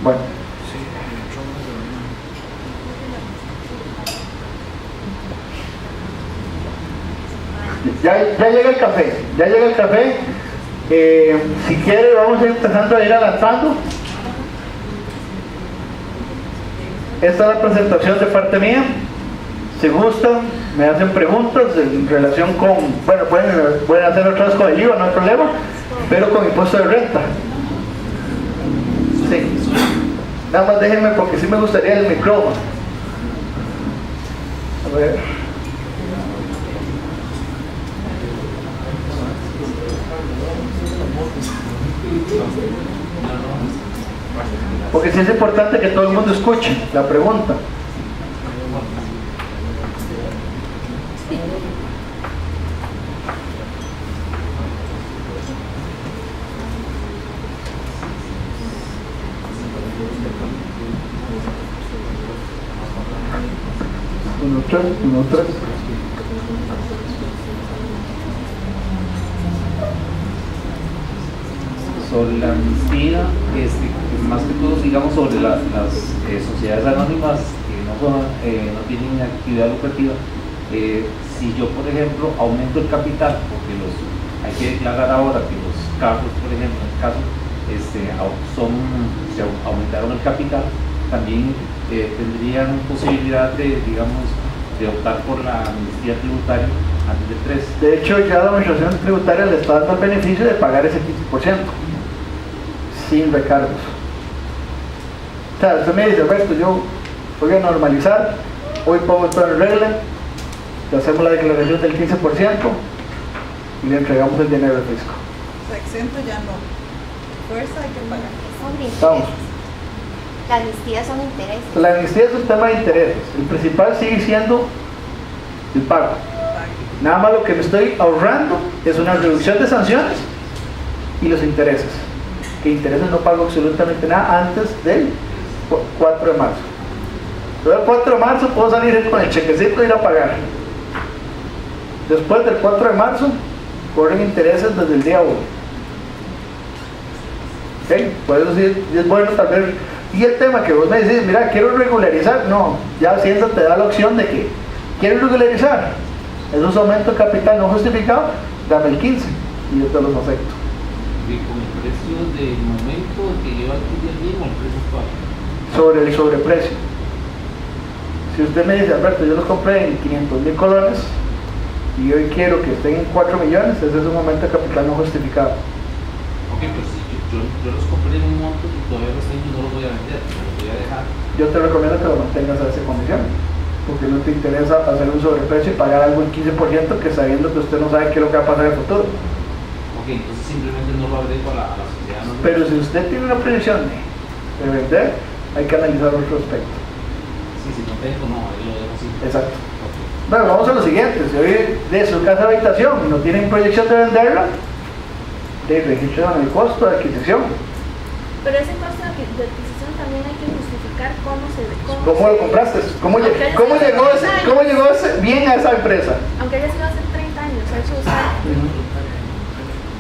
Bueno, ya llega el café, si quiere vamos a ir empezando a ir avanzando. Esta es la presentación de parte mía. Si gustan, me hacen preguntas en relación con, bueno, pueden hacer otras con el IVA, no hay problema, pero con impuesto de renta. Sí. Nada más déjenme porque sí me gustaría el micrófono. A ver. Porque sí es importante que todo el mundo escuche la pregunta. Uno, tres. Sobre la amnistía, más que todo, digamos, sobre las sociedades anónimas que no tienen actividad lucrativa. Si yo, por ejemplo, aumento el capital, porque hay que declarar ahora que los carros, por ejemplo, en el caso, se aumentaron el capital, también tendrían posibilidad de, digamos, de optar por la amnistía tributaria antes del 3. De hecho, ya la administración tributaria le está dando el beneficio de pagar ese 15% sin recargos. O sea, usted me dice, Alberto, yo voy a normalizar, hoy pongo todo en regla, le hacemos la declaración del 15% y le entregamos el dinero al fisco. O sea, exento ya no. Fuerza hay que pagar. Vamos. La amnistía son intereses. La amnistía es un tema de intereses. El principal sigue siendo el pago. Nada más lo que me estoy ahorrando es una reducción de sanciones y los intereses. Que intereses no pago absolutamente nada antes del 4 de marzo. Luego el 4 de marzo puedo salir con el chequecito y ir a pagar. Después del 4 de marzo corren intereses desde el día 1. ¿Okay? Por eso sí es bueno tal vez. Y el tema que vos me decís, mira, quiero regularizar, no, ya Hacienda te da la opción de que ¿quieres regularizar? Es un aumento de capital no justificado, dame el 15 y yo te los acepto. ¿Y con el precio del momento que lleva aquí el mismo, el precio actual? Sobre el sobreprecio. Si usted me dice, Alberto, yo los compré en 500,000 colones y hoy quiero que estén en 4 millones, ese es un aumento de capital no justificado. Ok, pero si yo los compré en un monto y todavía los tengo, no los voy a vender, los voy a dejar. Yo te recomiendo que lo mantengas a esa condición, porque no te interesa hacer un sobreprecio y pagar algo en 15% que sabiendo que usted no sabe qué es lo que va a pasar en el futuro. Ok, entonces simplemente no lo agrego a la sociedad. No Pero si usted tiene una previsión de vender, hay que analizar otro aspecto. Sí, si no tengo, no, ahí lo dejo así. Exacto. Ok. Bueno, vamos a lo siguiente. Si hoy de su casa de habitación y no tienen proyección de venderla, registran el costo de adquisición. Pero ese costo de adquisición también hay que justificar cómo ¿Cómo lo compraste? ¿Cómo llegó bien a esa empresa? Aunque haya sido hace 30 años, ha hecho usar.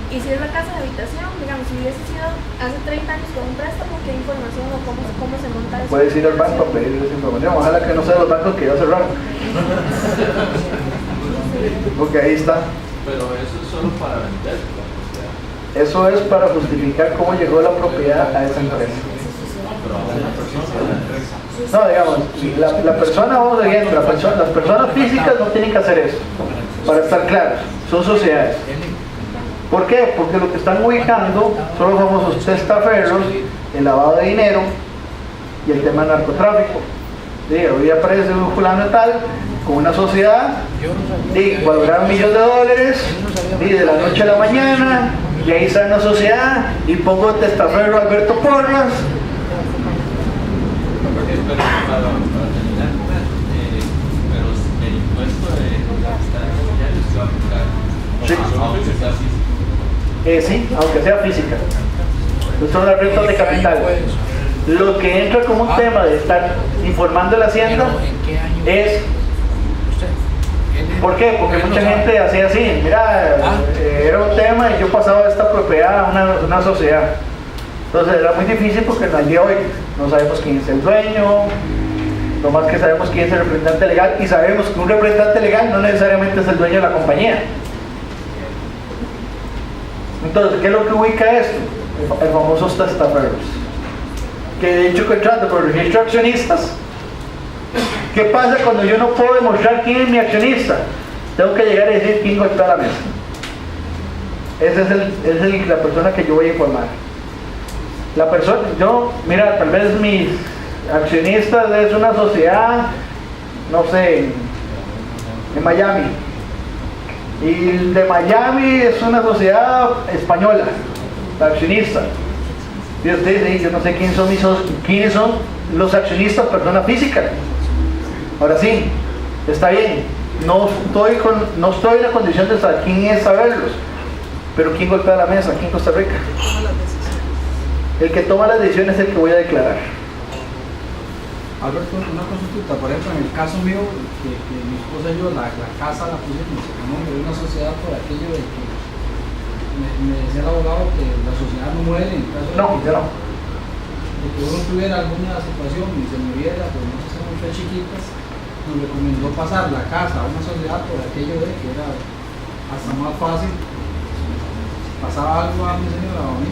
Y si es la casa de habitación, digamos, si hubiese sido hace 30 años con un préstamo, ¿qué información o cómo se monta eso? Puedes ir al banco a pedir esa información. Ojalá que no sea los bancos que ya cerraron. Porque ahí está. Pero eso es solo para vender, o sea. Eso es para justificar cómo llegó la propiedad a esa empresa. Pero a una persona de la empresa. No, digamos, la persona, vamos a ver, las personas físicas no tienen que hacer eso. Para estar claros, son sociedades. ¿Por qué? Porque lo que están ubicando son los famosos testaferros, el lavado de dinero y el tema del narcotráfico. Sí, hoy aparece un fulano de tal con una sociedad y valorar $1 millón y de la noche a la mañana, y ahí está una sociedad y pongo el testaferro Alberto Porras. Pero para terminar con eso, pero el impuesto de capital inmobiliario se va a aplicar. Sí. Aunque sea físico. Sí, aunque sea física. Son las rentas de capital. Lo que entra como un tema de estar informando a la Hacienda es... ¿Por qué? Porque mucha gente hacía así, mira, era un tema y yo pasaba esta propiedad a una sociedad. Entonces era muy difícil porque al día de hoy no sabemos quién es el dueño, lo más que sabemos quién es el representante legal, y sabemos que un representante legal no necesariamente es el dueño de la compañía. Entonces, ¿qué es lo que ubica esto? El famoso testaferros, que de hecho contrata por registro de accionistas. ¿Qué pasa cuando yo no puedo demostrar quién es mi accionista? Tengo que llegar a decir quién golpea la mesa. Esa es la persona que yo voy a informar. La persona, mira, tal vez mis accionistas es una sociedad, no sé, en Miami. Y el de Miami es una sociedad española, la accionista. Y usted dice, yo no sé quiénes son los accionistas, personas físicas. Ahora sí, está bien, no estoy en la condición de saber quién es saberlos, pero ¿quién golpea la mesa aquí en Costa Rica? El que toma las decisiones es el que voy a declarar. Alberto, una consulta, por ejemplo, en el caso mío, que mi esposa y yo la casa la pusimos a nombre de una sociedad por aquello de que me decía el abogado que la sociedad no muere en caso de que uno tuviera alguna situación y se muriera, pues no se muy chiquitas, nos recomendó pasar la casa a una sociedad por aquello de que era hasta más fácil. Pasaba algo a mi señora o a mí.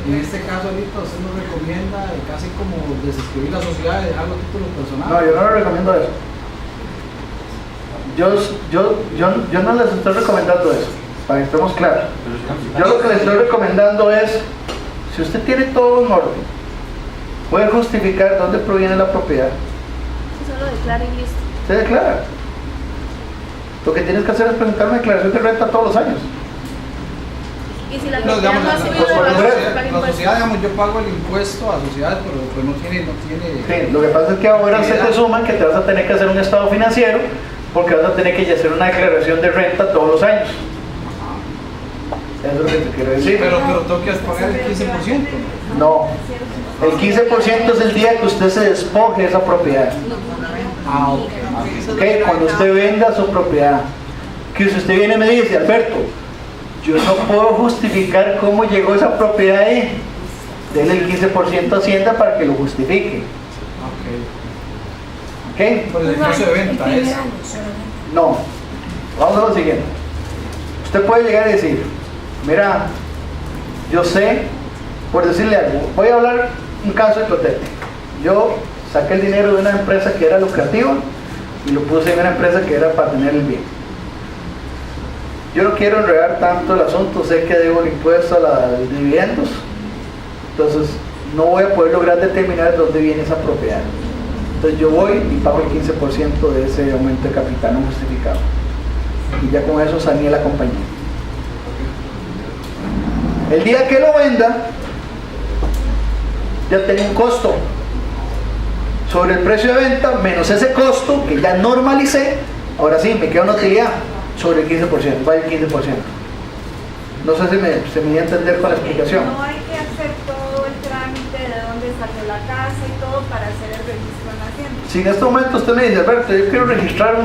En este caso ahorita usted nos recomienda casi como desescribir la sociedad y dejarlo a título personal. No, yo no le recomiendo eso. Yo no les estoy recomendando eso, para que estemos claros. Yo lo que les estoy recomendando es, si usted tiene todo en orden, puede justificar dónde proviene la propiedad. Si solo declara y listo. Se declara. Lo que tienes que hacer es presentar una declaración de renta todos los años. Y si la No, propiedad digamos, no ha la subido de valor, paga la impuestos. sociedad, digamos, yo pago el impuesto a sociedad, pero pues no tiene Sí, lo que pasa es que ahora se te suman que te vas a tener que hacer un estado financiero, porque vas a tener que hacer una declaración de renta todos los años. Eso es lo que te quiero decir. pero tengo que pagar el 15%. No, el 15% es el día que usted se despoje de esa propiedad. Ok, cuando usted venda su propiedad. Que si usted viene y me dice, Alberto, yo no puedo justificar cómo llegó esa propiedad ahí, denle el 15% a Hacienda para que lo justifique. ¿Ok? Por el precio de venta es. No, vamos a lo siguiente. Usted puede llegar y decir, mira, yo sé, por decirle algo, voy a hablar un caso hipotético. Yo saqué el dinero de una empresa que era lucrativa y lo puse en una empresa que era para tener el bien. Yo no quiero enredar tanto el asunto, sé que debo el impuesto a los dividendos, entonces no voy a poder lograr determinar de dónde viene esa propiedad. Entonces yo voy y pago el 15% de ese aumento de capital no justificado. Y ya con eso saneé la compañía. El día que lo venda, ya tengo un costo sobre el precio de venta, menos ese costo que ya normalicé. Ahora sí, me queda una utilidad sobre el 15%, va el 15%. No sé si se me dio a entender con la explicación. No hay que hacer todo el trámite de dónde salió la casa y todo para hacer el registro en la Hacienda. Si en este momento usted me dice, Alberto, yo quiero registrar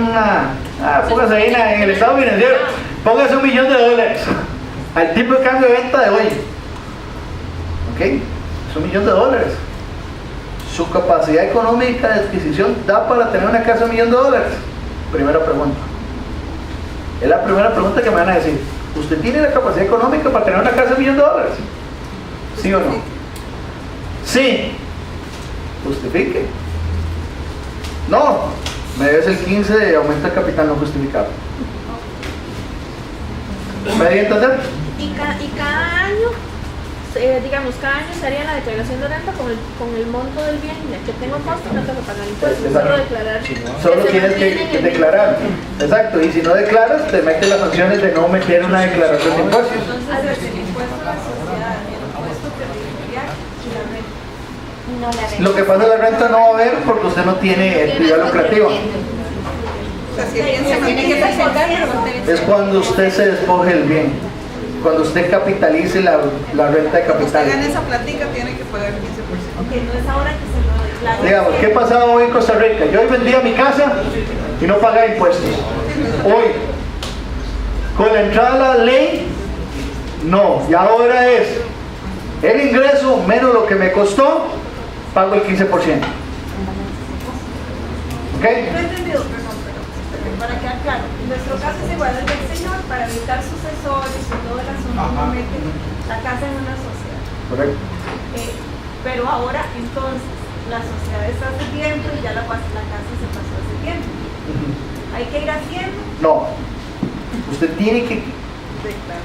póngase ahí en el estado financiero, póngase $1 millón al tipo de cambio de venta de hoy. ¿Ok? Es $1 millón. Su capacidad económica de adquisición da para tener una casa de $1 millón. Primera pregunta. Es la primera pregunta que me van a decir. ¿Usted tiene la capacidad económica para tener una casa de $1 millón? ¿Sí o no? Sí. Justifique. No. Me debes el 15 de aumento de capital no justificado. ¿Me debe entender? Y cada año, digamos, cada año se haría la declaración de renta con el monto del bien que tengo costo y no tengo que pagar impuestos. Solo declarar. Solo tienes que declarar. Exacto. Y si no declaras, te meten las sanciones de no meter una declaración de impuestos. Entonces, el impuesto a la sociedad, el impuesto territorial y la renta. No la renta. Lo que pasa es que la renta no va a haber porque usted no tiene actividad lucrativa. O sea, si bien se tiene que presentar, pero no tiene. Es cuando usted se despoje el bien, cuando usted capitalice la renta de Cuando usted capital. gane esa platica, tiene que pagar el 15%. Ok, no es ahora que se lo declara. Digamos, ¿qué pasaba hoy en Costa Rica? Yo hoy vendía mi casa y no pagaba impuestos. Hoy, con la entrada a la ley, no. Y ahora es el ingreso menos lo que me costó, pago el 15%. ¿Ok? No he entendido, perdón, pero para quedar claro, en nuestro caso es igual al del señor, para evitar sucesores y todo el asunto, no meten la casa en una sociedad. Correcto. Pero ahora, entonces, la sociedad está hace tiempo y ya la casa se pasó hace tiempo. Hay que ir haciendo. No. Usted tiene que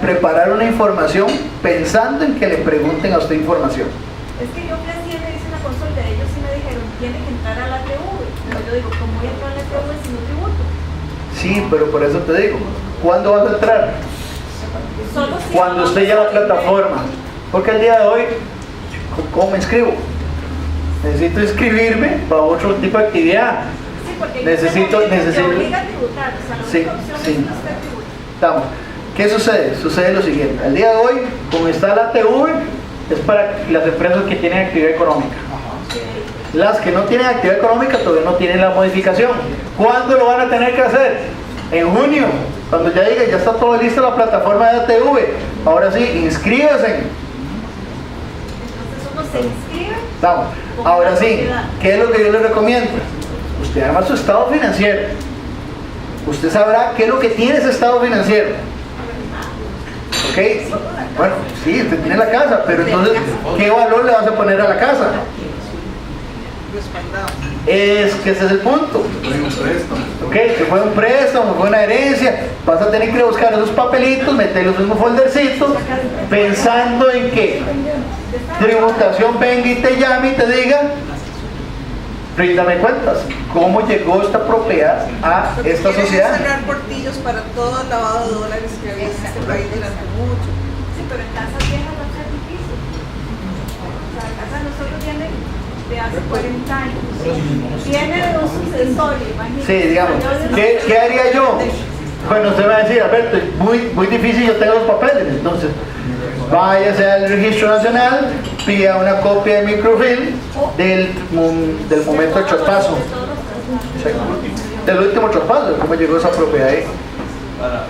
preparar una información pensando en que le pregunten a usted información. Es que yo fui a Hacienda y hice una consulta, ellos sí me dijeron, tiene que entrar a la TV. Pero yo digo, ¿cómo voy a entrar a la TV si no tributo? Sí, pero por eso te digo, ¿cuándo vas a entrar? Solo si Cuando no esté ya la vamos a plataforma. Porque el día de hoy, ¿cómo me inscribo? Necesito inscribirme para otro tipo de actividad. Sí, porque Necesito- te obliga a tributar, o sea, la Sí, única opción sí. es que usted tribute. Estamos. ¿Qué sucede? Sucede lo siguiente. Al día de hoy, como está la TV, es para las empresas que tienen actividad económica. Las que no tienen actividad económica todavía no tienen la modificación. ¿Cuándo lo van a tener que hacer? En junio, cuando ya diga, ya está todo listo la plataforma de ATV. Ahora sí, inscríbase. Entonces uno se inscribe. Estamos. Ahora sí, ¿qué es lo que yo le recomiendo? Usted arma su estado financiero. Usted sabrá qué es lo que tiene ese estado financiero. ¿Ok? Bueno, sí, usted tiene la casa, pero entonces, ¿qué valor le vas a poner a la casa? Respaldado. Es que ese es el punto. Ok, que fue un préstamo, fue una herencia. Vas a tener que ir a buscar esos papelitos, meterlos en un foldercito, pensando en que tributación venga y te llame y te diga, ríndame cuentas, ¿cómo llegó esta propiedad a Lo que esta quieren es sociedad? cerrar portillos para todo el lavado de dólares que había en este país durante mucho. Sí, pero en casas viejas no es difícil. O sea, la casa de nosotros viene de hace 40 años. Viene de un sucesorio, imagínate. Sí, digamos, ¿qué haría yo? Bueno, usted va a decir, Alberto, muy difícil, yo tengo los papeles, entonces váyase al registro nacional, pida una copia de microfilm del momento del traspaso, del último traspaso, de cómo llegó esa propiedad ahí. Para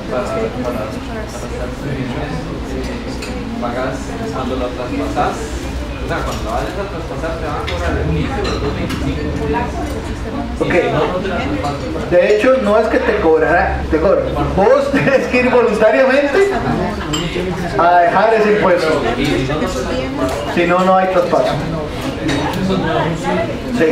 pagas cuando lo traspasas, o sea, cuando vayas a traspasar te van a cobrar el 15 o el 2.25. Ok, de hecho no es que te cobrará, te cobra. Vos tenés que ir voluntariamente a dejar ese impuesto, si no, no hay traspaso. Sí.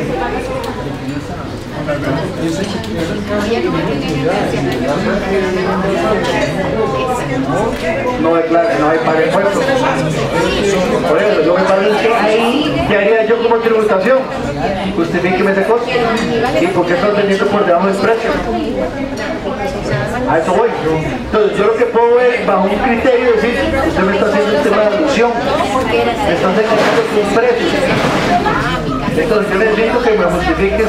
No declara, no hay paga impuestos. Por eso, yo me parece ahí, ¿qué haría yo como tributación? Justifíqueme ese costo. ¿Y por qué estás vendiendo por debajo del precio? A eso voy. Entonces, yo lo que puedo ver bajo un criterio es decir, usted me está haciendo un tema de alusión, me está señalando un precio. Entonces, yo necesito que me justifiques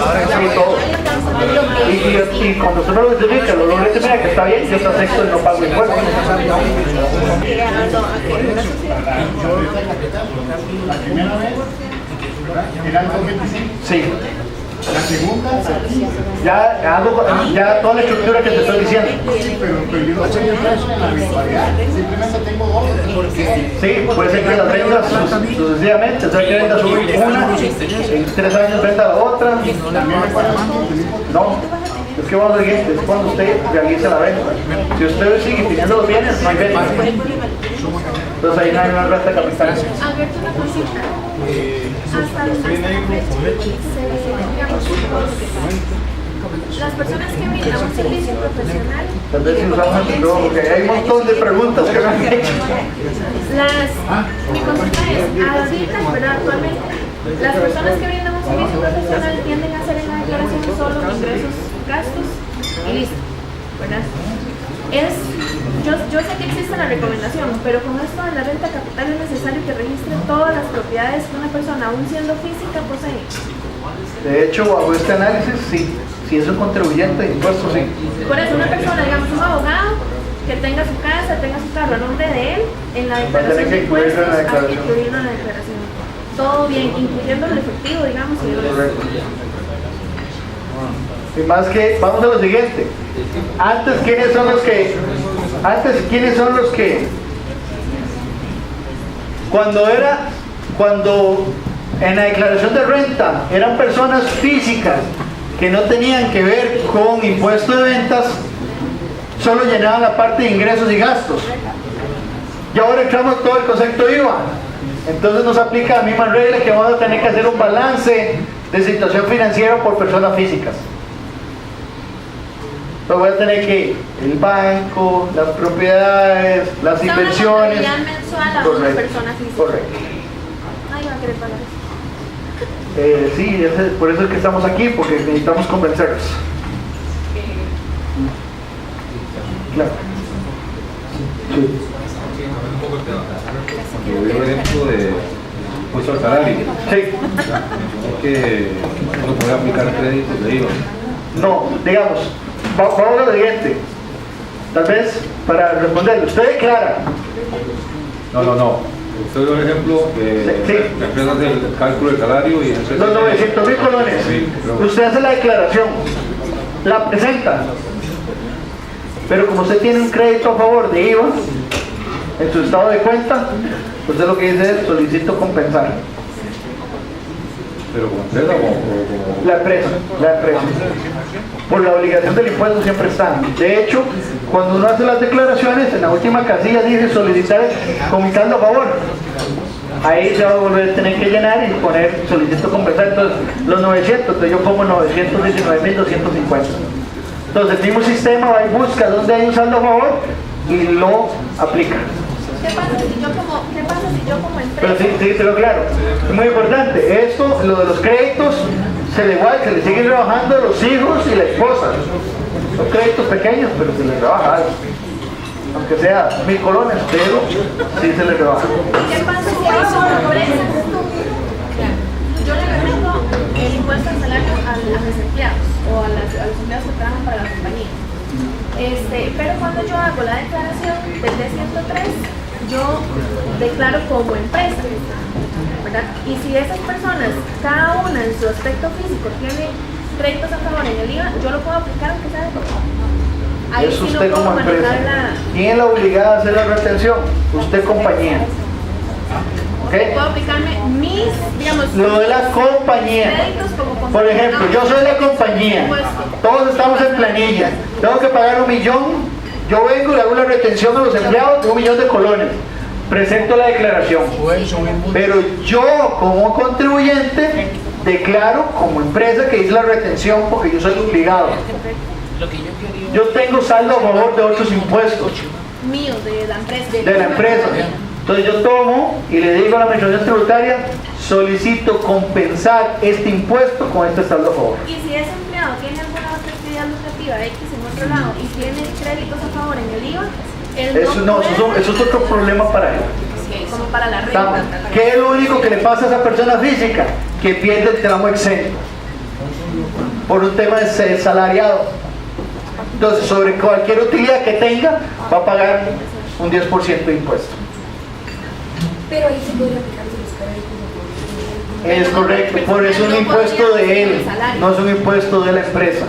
todo. Y cuando usted me lo justifica, lo logre tener que está bien, yo te acepto el no pago impuestos. La primera vez era el 225. Sí. La segunda, Ya toda la estructura que te estoy diciendo. sí, pero yo no tengo precio en la virtualidad. Simplemente tengo dos. Sí, puede ser que las vendas sucesivamente, o sea que vendas una, en 3 años venda la otra. También me pagan antes del mismo. No, es que vamos a ver, es cuando usted realice la venta. Si usted sigue teniendo los bienes, no hay venta. Entonces ahí no hay una renta de capital. Alberto, una cosita. Hasta el las personas que brindan un servicio profesional, Tal vez si usamos el micrófono, porque hay un montón de preguntas que me han hecho. mi consulta es, ahorita, ¿verdad? Actualmente, las personas que brindan un servicio profesional tienden a hacer en la declaración solo ingresos, gastos y listo, ¿verdad? Yo sé que existe la recomendación, pero con esto de la renta capital es necesario que registre todas las propiedades que una persona, aún siendo física, posee. De hecho, bajo este análisis, sí. Si es un contribuyente de impuestos, sí. Por eso, una persona, digamos, un abogado, que tenga su casa, tenga su carro a nombre de él, en la declaración de impuestos, hay que incluirlo en la declaración. Todo bien, incluyendo el efectivo, digamos, y el Correcto. Y más que, vamos a lo siguiente. ¿Quiénes son los que cuando en la declaración de renta eran personas físicas que no tenían que ver con impuesto de ventas, solo llenaban la parte de ingresos y gastos? Y ahora entramos todo el concepto IVA. Entonces nos aplica la misma regla, que vamos a tener que hacer un balance de situación financiera por personas físicas. Entonces voy a tener que el banco, las propiedades, las inversiones. Una mensual a una persona física. Correcto. Ay, va a querer pagar eso. Sí, por eso es que estamos aquí, porque necesitamos convencerlos. Claro. Sí. Yo doy un ejemplo de impuesto al salario. Sí. Es que no puede aplicar créditos de IVA. No, digamos, vamos a lo siguiente. Tal vez para responderle, usted declara. No. Usted dio un ejemplo de Sí. la empresa hace el cálculo del salario y usted Los 900.000 colones. Sí, pero- Usted hace la declaración, la presenta. Pero como usted tiene un crédito a favor de IVA en su estado de cuenta, usted lo que dice es solicito compensar. Pero como empresa o como... La empresa. Por la obligación del impuesto siempre están. De hecho, cuando uno hace las declaraciones, en la última casilla dice solicitar comitando a favor. Ahí se va a volver a tener que llenar y poner solicito compensar. Entonces, los 900, entonces yo pongo 919.250. Entonces, el mismo sistema va y busca donde hay un saldo a favor y lo aplica. ¿Qué pasa si yo como empresa? Pero sí, pero claro, es muy importante. Esto, lo de los créditos, se le siguen rebajando a los hijos y la esposa. Son créditos pequeños, pero se les rebaja algo. Aunque sea 1.000 colones, pero sí se les rebaja. ¿Qué pasa si yo como empresa? Yo le retengo el impuesto al salario a mis empleados o a los empleados que trabajan para la compañía. Pero cuando yo hago la declaración del D103, yo declaro como empresa, ¿verdad? Y si esas personas, cada una en su aspecto físico, tiene créditos a favor en el IVA, yo lo puedo aplicar aunque sea de todo. Ahí Es sí usted no puedo como empresa. manejar la... ¿Quién es la obligada a hacer la retención? Usted compañía. ¿Ok? Puedo aplicarme mis, digamos, Lo de la compañía. créditos como compañía. Por ejemplo, yo soy la compañía. Todos estamos en planilla. Tengo que pagar 1 millón. Yo vengo y le hago la retención a los empleados de 1 millón de colones. Presento la declaración. Pero yo, como contribuyente, declaro como empresa que hice la retención porque yo soy obligado. Yo tengo saldo a favor de otros impuestos. Mío, de la empresa. De la empresa. Entonces yo tomo y le digo a la administración tributaria, solicito compensar este impuesto con este saldo a favor. Y si ese empleado tiene alguna otra actividad lucrativa X en otro lado y tiene créditos a favor en el IVA, eso es otro problema para él. Como para la renta. ¿Qué es lo único que le pasa a esa persona física? Que pierde el tramo exento por un tema de ser salariado. Entonces, sobre cualquier utilidad que tenga, va a pagar un 10% de impuesto. Pero ahí se podría aplicar los créditos. Es correcto, por eso es un impuesto de él, no es un impuesto de la empresa.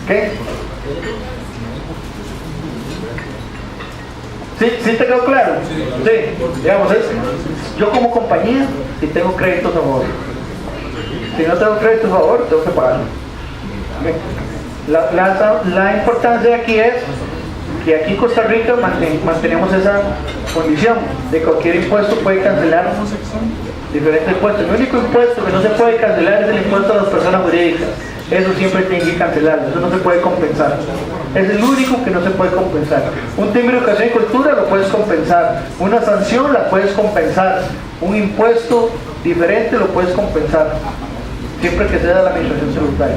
¿Qué? ¿Sí te quedó claro? Sí, digamos, yo como compañía, si tengo créditos a favor. Si no tengo créditos a favor, tengo que pagarlo. La importancia de aquí es que aquí en Costa Rica mantenemos esa condición de que cualquier impuesto puede cancelar diferentes impuestos. El único impuesto que no se puede cancelar es el impuesto a las personas jurídicas. Eso siempre tiene que cancelarlo, eso no se puede compensar. Es el único que no se puede compensar. Un timbre de educación y cultura lo puedes compensar, una sanción la puedes compensar, un impuesto diferente lo puedes compensar, siempre que sea de la administración tributaria.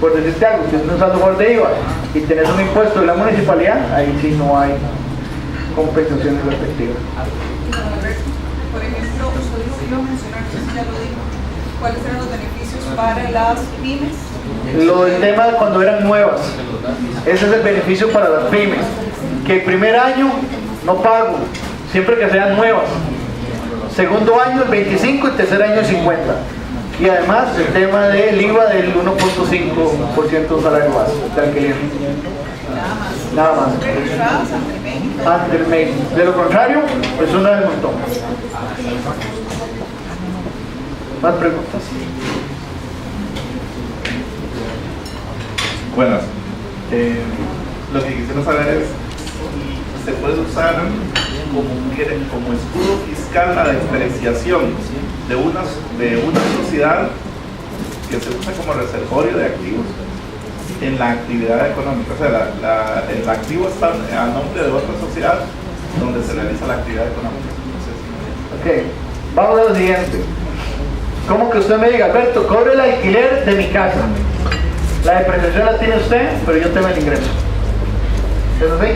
Por decirte algo, si tienes un saldo a favor de IVA y tenés un impuesto de la municipalidad, ahí sí no hay compensaciones respectivas. Por ejemplo, usted dijo que iba a mencionar, no sé si ya lo dijo, ¿cuáles eran los beneficios para las pymes? Lo del tema de cuando eran nuevas, ese es el beneficio para las pymes, que el primer año no pago, siempre que sean nuevas, segundo año el 25 y tercer año el 50, y además el tema del IVA del 1.5% de salario base de alquiler, nada más, ante el MEI. De lo contrario, es una del montón. ¿Más preguntas? Buenas. Lo que quisiera saber es si se puede usar como escudo fiscal la despreciación de una sociedad que se usa como reservorio de activos en la actividad económica. O sea, el activo está a nombre de otra sociedad donde se realiza la actividad económica. Ok, vamos a lo siguiente. ¿Cómo que usted me diga, Alberto, cobre el alquiler de mi casa? La depreciación la tiene usted, pero yo tengo el ingreso. ¿Es así?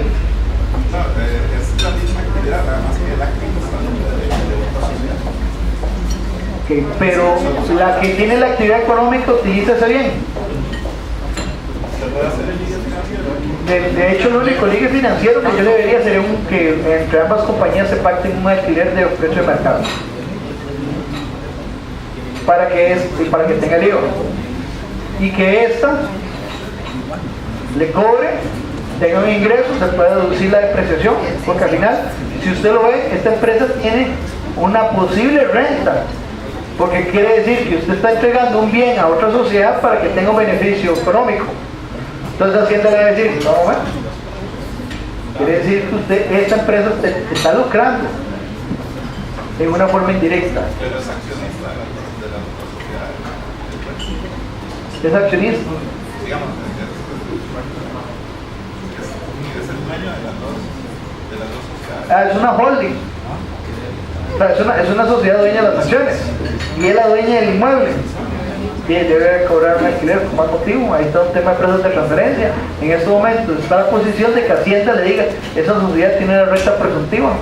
No, es la misma actividad, nada más que el activo está a nombre de otra sociedad. Ok, pero la que tiene la actividad económica utiliza ese bien. ¿Se puede hacer el ligue financiero? De hecho, el único ligue financiero que yo debería sería que entre ambas compañías se pacten un alquiler de precio de mercado. Para que tenga el IVA. Y que esta le cobre, tenga un ingreso, se puede deducir la depreciación, porque al final, si usted lo ve, esta empresa tiene una posible renta, porque quiere decir que usted está entregando un bien a otra sociedad para que tenga un beneficio económico. Entonces Hacienda le va a decir, no, bueno, quiere decir que esta empresa está lucrando en una forma indirecta. Pero es accionista de la otra sociedad. Es accionista. Digamos, es el dueño de las dos sociedades. Es una holding. O sea, es una sociedad dueña de las acciones. Y es la dueña del inmueble. Y debe cobrar un alquiler por más motivo. Ahí está un tema de precios de transferencia. En estos momentos está la posición de que Hacienda le diga, esa sociedad tiene una renta presuntiva.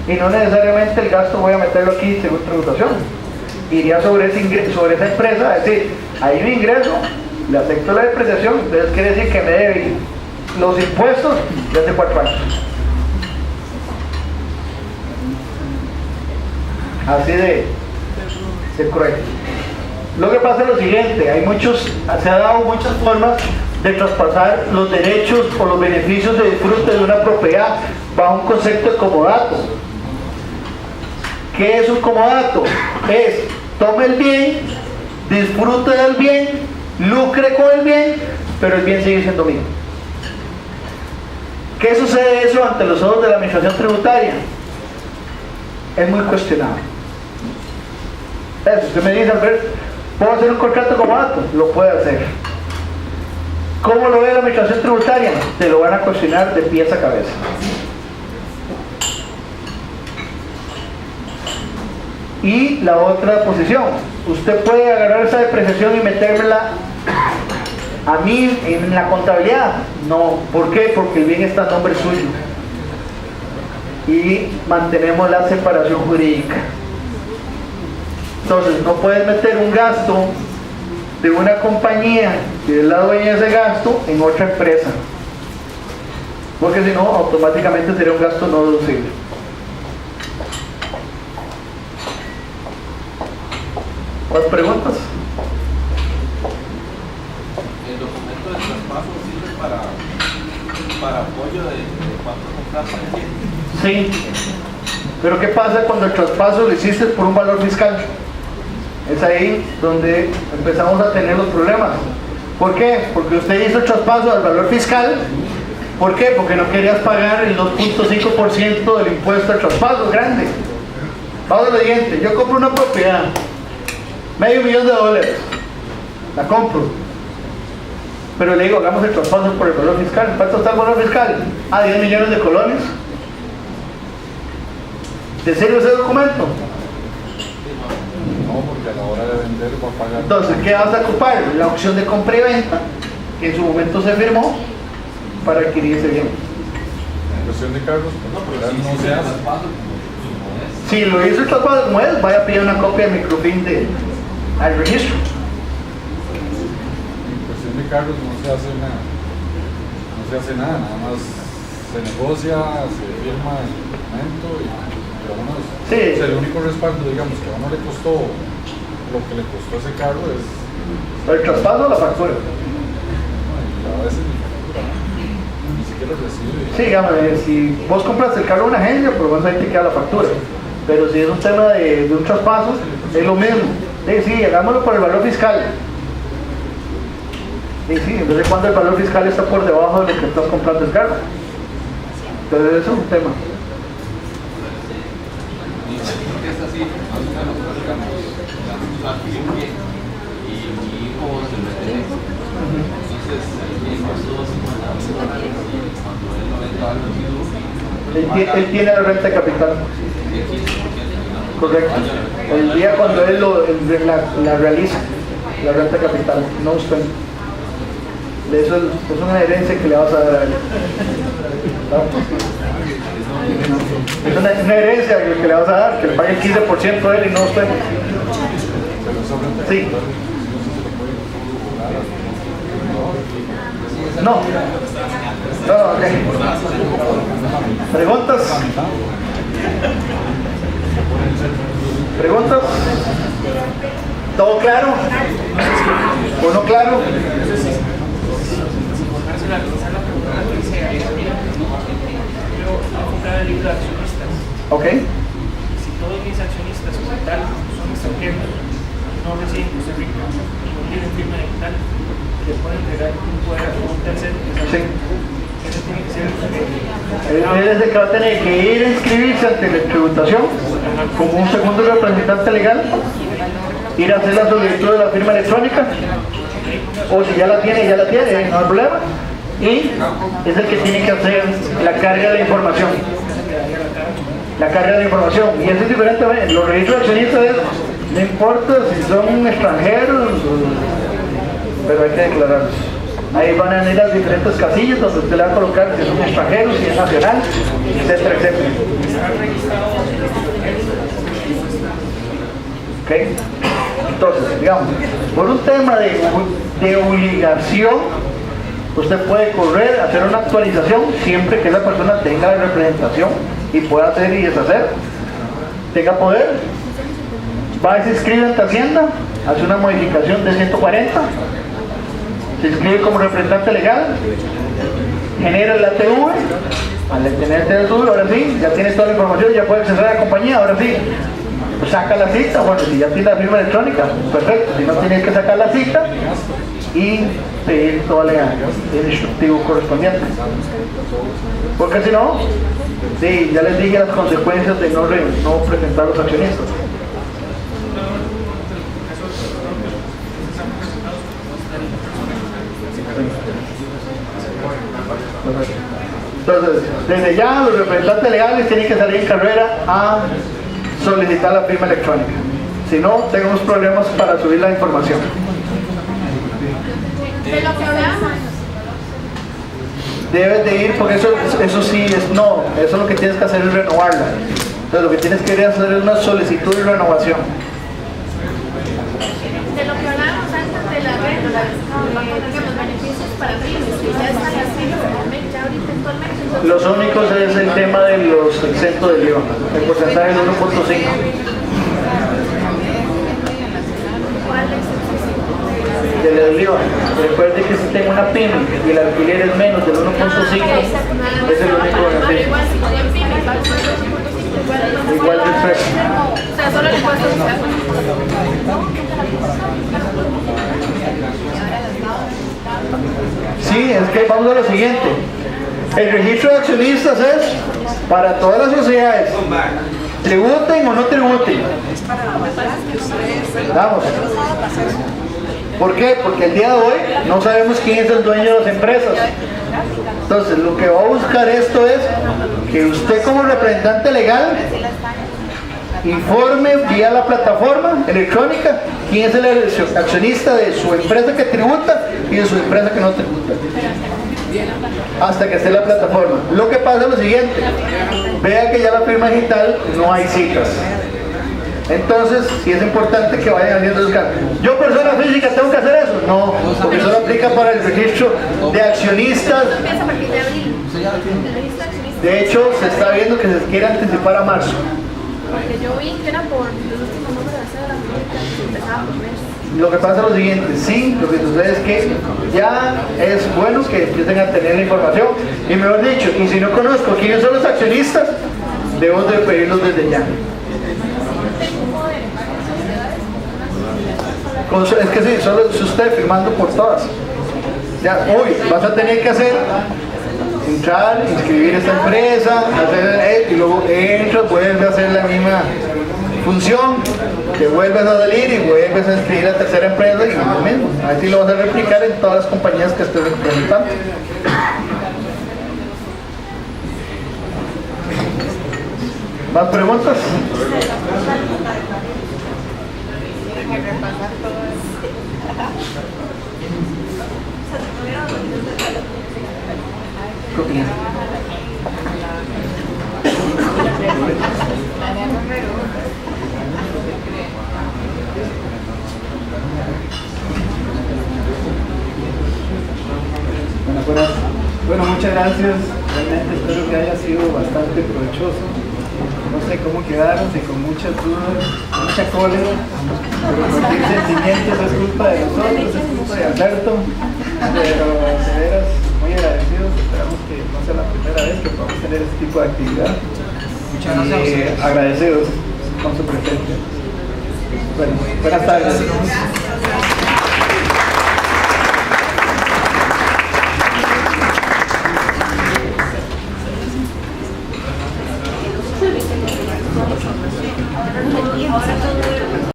Y no necesariamente el gasto voy a meterlo aquí según tributación. Iría sobre esa empresa, es decir, hay un ingreso, le acepto la depreciación, entonces quiere decir que me debe los impuestos desde 4 años. Así de cruel. Lo que pasa es lo siguiente, se ha dado muchas formas de traspasar los derechos o los beneficios de disfrute de una propiedad bajo un concepto de comodato. ¿Qué es un comodato? Es, tome el bien, disfrute del bien, lucre con el bien, pero el bien sigue siendo mío. ¿Qué sucede eso ante los ojos de la administración tributaria? Es muy cuestionable. Eso, usted me dice, Alberto, ¿puedo hacer un contrato como dato? Lo puede hacer. ¿Cómo lo ve la administración tributaria? Te lo van a cuestionar de pies a cabeza. Y la otra posición, usted puede agarrar esa depreciación y metérmela a mí en la contabilidad. No, ¿por qué? Porque el bien está a nombre suyo. Y mantenemos la separación jurídica. Entonces, no puedes meter un gasto de una compañía que es la dueña de ese gasto en otra empresa, porque si no, automáticamente sería un gasto no deducible. ¿Más preguntas? El documento de traspaso sirve para apoyo de cuánto compraste. Sí, pero ¿qué pasa cuando el traspaso lo hiciste por un valor fiscal? Es ahí donde empezamos a tener los problemas. ¿Por qué? Porque usted hizo el traspaso al valor fiscal. ¿Por qué? Porque no querías pagar el 2.5% del impuesto al traspaso grande. Vamos a lo siguiente, yo compro una propiedad, $500,000, la compro, pero le digo, hagamos el traspaso por el valor fiscal. ¿Cuánto está el valor fiscal? 10 millones de colones. ¿De serio ese documento? No, porque a la hora de vender va a pagar. Entonces, ¿qué vas a ocupar? La opción de compra y venta, que en su momento se firmó para adquirir ese bien. En cuestión de cargos, no se hace. Si lo hizo el traspaso como es, vaya a pedir una copia de microfilm al registro. En cuestión de cargos no se hace nada, nada más se negocia, se firma el documento y sí. O sea, el único respaldo, digamos, que a uno le costó lo que le costó ese cargo es el traspaso o la factura. Y a veces ni siquiera recibe. Sí, digamos, si vos compras el carro en una agencia, pues bueno, ahí te queda la factura. Pero si es un tema de un traspaso, es lo mismo. Sí, hagámoslo por el valor fiscal. Sí, entonces cuando el valor fiscal está por debajo de lo que estás comprando el carro. Entonces eso es un tema. Así, más o menos, digamos, la firme y mi hijo se lo tiene. Entonces, mi hijo estuvo $50,000 y cuando él lo venda algo, él tiene la renta de capital. Correcto. El día cuando él la realiza, la renta de capital, no usted. De eso es una herencia que le vas a dar a él. Es una herencia que le vas a dar, que le pague el 15% de él y no usted. Sí. No. Ok. ¿Preguntas? ¿Preguntas? ¿Todo claro? ¿O no claro? El libro de accionistas. Ok. Si todos mis accionistas como tal son extranjeros, no residen en Costa Rica, no tienen firma digital, le pueden entregar un poder a un tercero. Sí. Eso tiene que ser Él es el que va a tener que ir a inscribirse ante la tributación como un segundo representante legal, ir a hacer la solicitud de la firma electrónica, o si ya la tiene, no hay problema. Y es el que tiene que hacer la carga de la información. La carga de la información. Y eso es diferente. Los registros de accionistas no importa si son extranjeros, pero hay que declararlos. Ahí van a venir las diferentes casillas donde usted le va a colocar si son extranjeros, si es nacional, etcétera, etcétera. ¿Ok? Entonces, digamos, por un tema de obligación, usted puede correr, hacer una actualización siempre que esa persona tenga la representación y pueda hacer y deshacer, tenga poder. Va y se inscribe ante Hacienda, hace una modificación de 140, se inscribe como representante legal, genera el ATV, al tener el ATV, ahora sí, ya tiene toda la información, ya puede acceder a la compañía, ahora sí, pues saca la cita. Bueno, si ya tiene la firma electrónica, perfecto, si no tiene que sacar la cita y pedir todo el instructivo correspondiente, porque si no, sí, ya les dije las consecuencias de no presentar los accionistas. Entonces, desde ya los representantes legales tienen que salir en carrera a solicitar la firma electrónica. Si no, tenemos problemas para subir la información. De lo que hablamos. Debes de ir, porque eso sí es no, eso lo que tienes que hacer es renovarla. Entonces lo que tienes que ir a hacer es una solicitud de renovación. De lo que hablábamos antes de la red, los beneficios para pymes, que ya están haciendo ya ahorita actualmente. Los únicos es el tema de los exentos del IVA, el porcentaje del 1.5. ¿Cuál es Del IVA. Recuerde que si tengo una pyme y el alquiler es menos del 1.5, es el único beneficio. Igual si tienen pyme, va a ser 1.5, igual del precio. O sea, solo el impuesto social. Sí, es que vamos a lo siguiente. El registro de accionistas es para todas las sociedades. Tributen o no tributen. Vamos. ¿Por qué? Porque el día de hoy no sabemos quién es el dueño de las empresas. Entonces, lo que va a buscar esto es que usted como representante legal informe vía la plataforma electrónica quién es el accionista de su empresa que tributa y de su empresa que no tributa. Hasta que esté la plataforma. Lo que pasa es lo siguiente. Vea que ya la firma digital no hay citas. Entonces, sí es importante que vayan haciendo los cambios. ¿Yo, persona física, tengo que hacer eso? No, porque solo aplica para el registro de accionistas. Empieza a partir de abril. De hecho, se está viendo que se quiere anticipar a marzo. Porque yo vi que era por los últimos números de cédula pública que se empezaba por mes. Lo que pasa es lo siguiente, sí, lo que sucede es que ya es bueno que empiecen a tener la información. Y mejor dicho, y si no conozco quiénes son los accionistas, debo de pedirlos desde ya. Es que sí, solo es usted firmando por todas. Ya, hoy vas a tener que hacer, entrar, inscribir esta empresa, hacer, y luego entras, vuelves a hacer la misma función, te vuelves a salir y vuelves a inscribir la tercera empresa y lo mismo. Así lo vas a replicar en todas las compañías que estés representando. ¿Más preguntas? Bueno, muchas gracias. Realmente espero que haya sido bastante provechoso. No sé cómo quedaron, si con muchas dudas, mucha cólera, cualquier sentimiento es culpa de nosotros, es culpa de Alberto, pero de veras muy agradecidos. Esperamos que no sea la primera vez que podamos tener este tipo de actividad. Muchas gracias. Agradecidos con su presencia. Bueno, buenas tardes.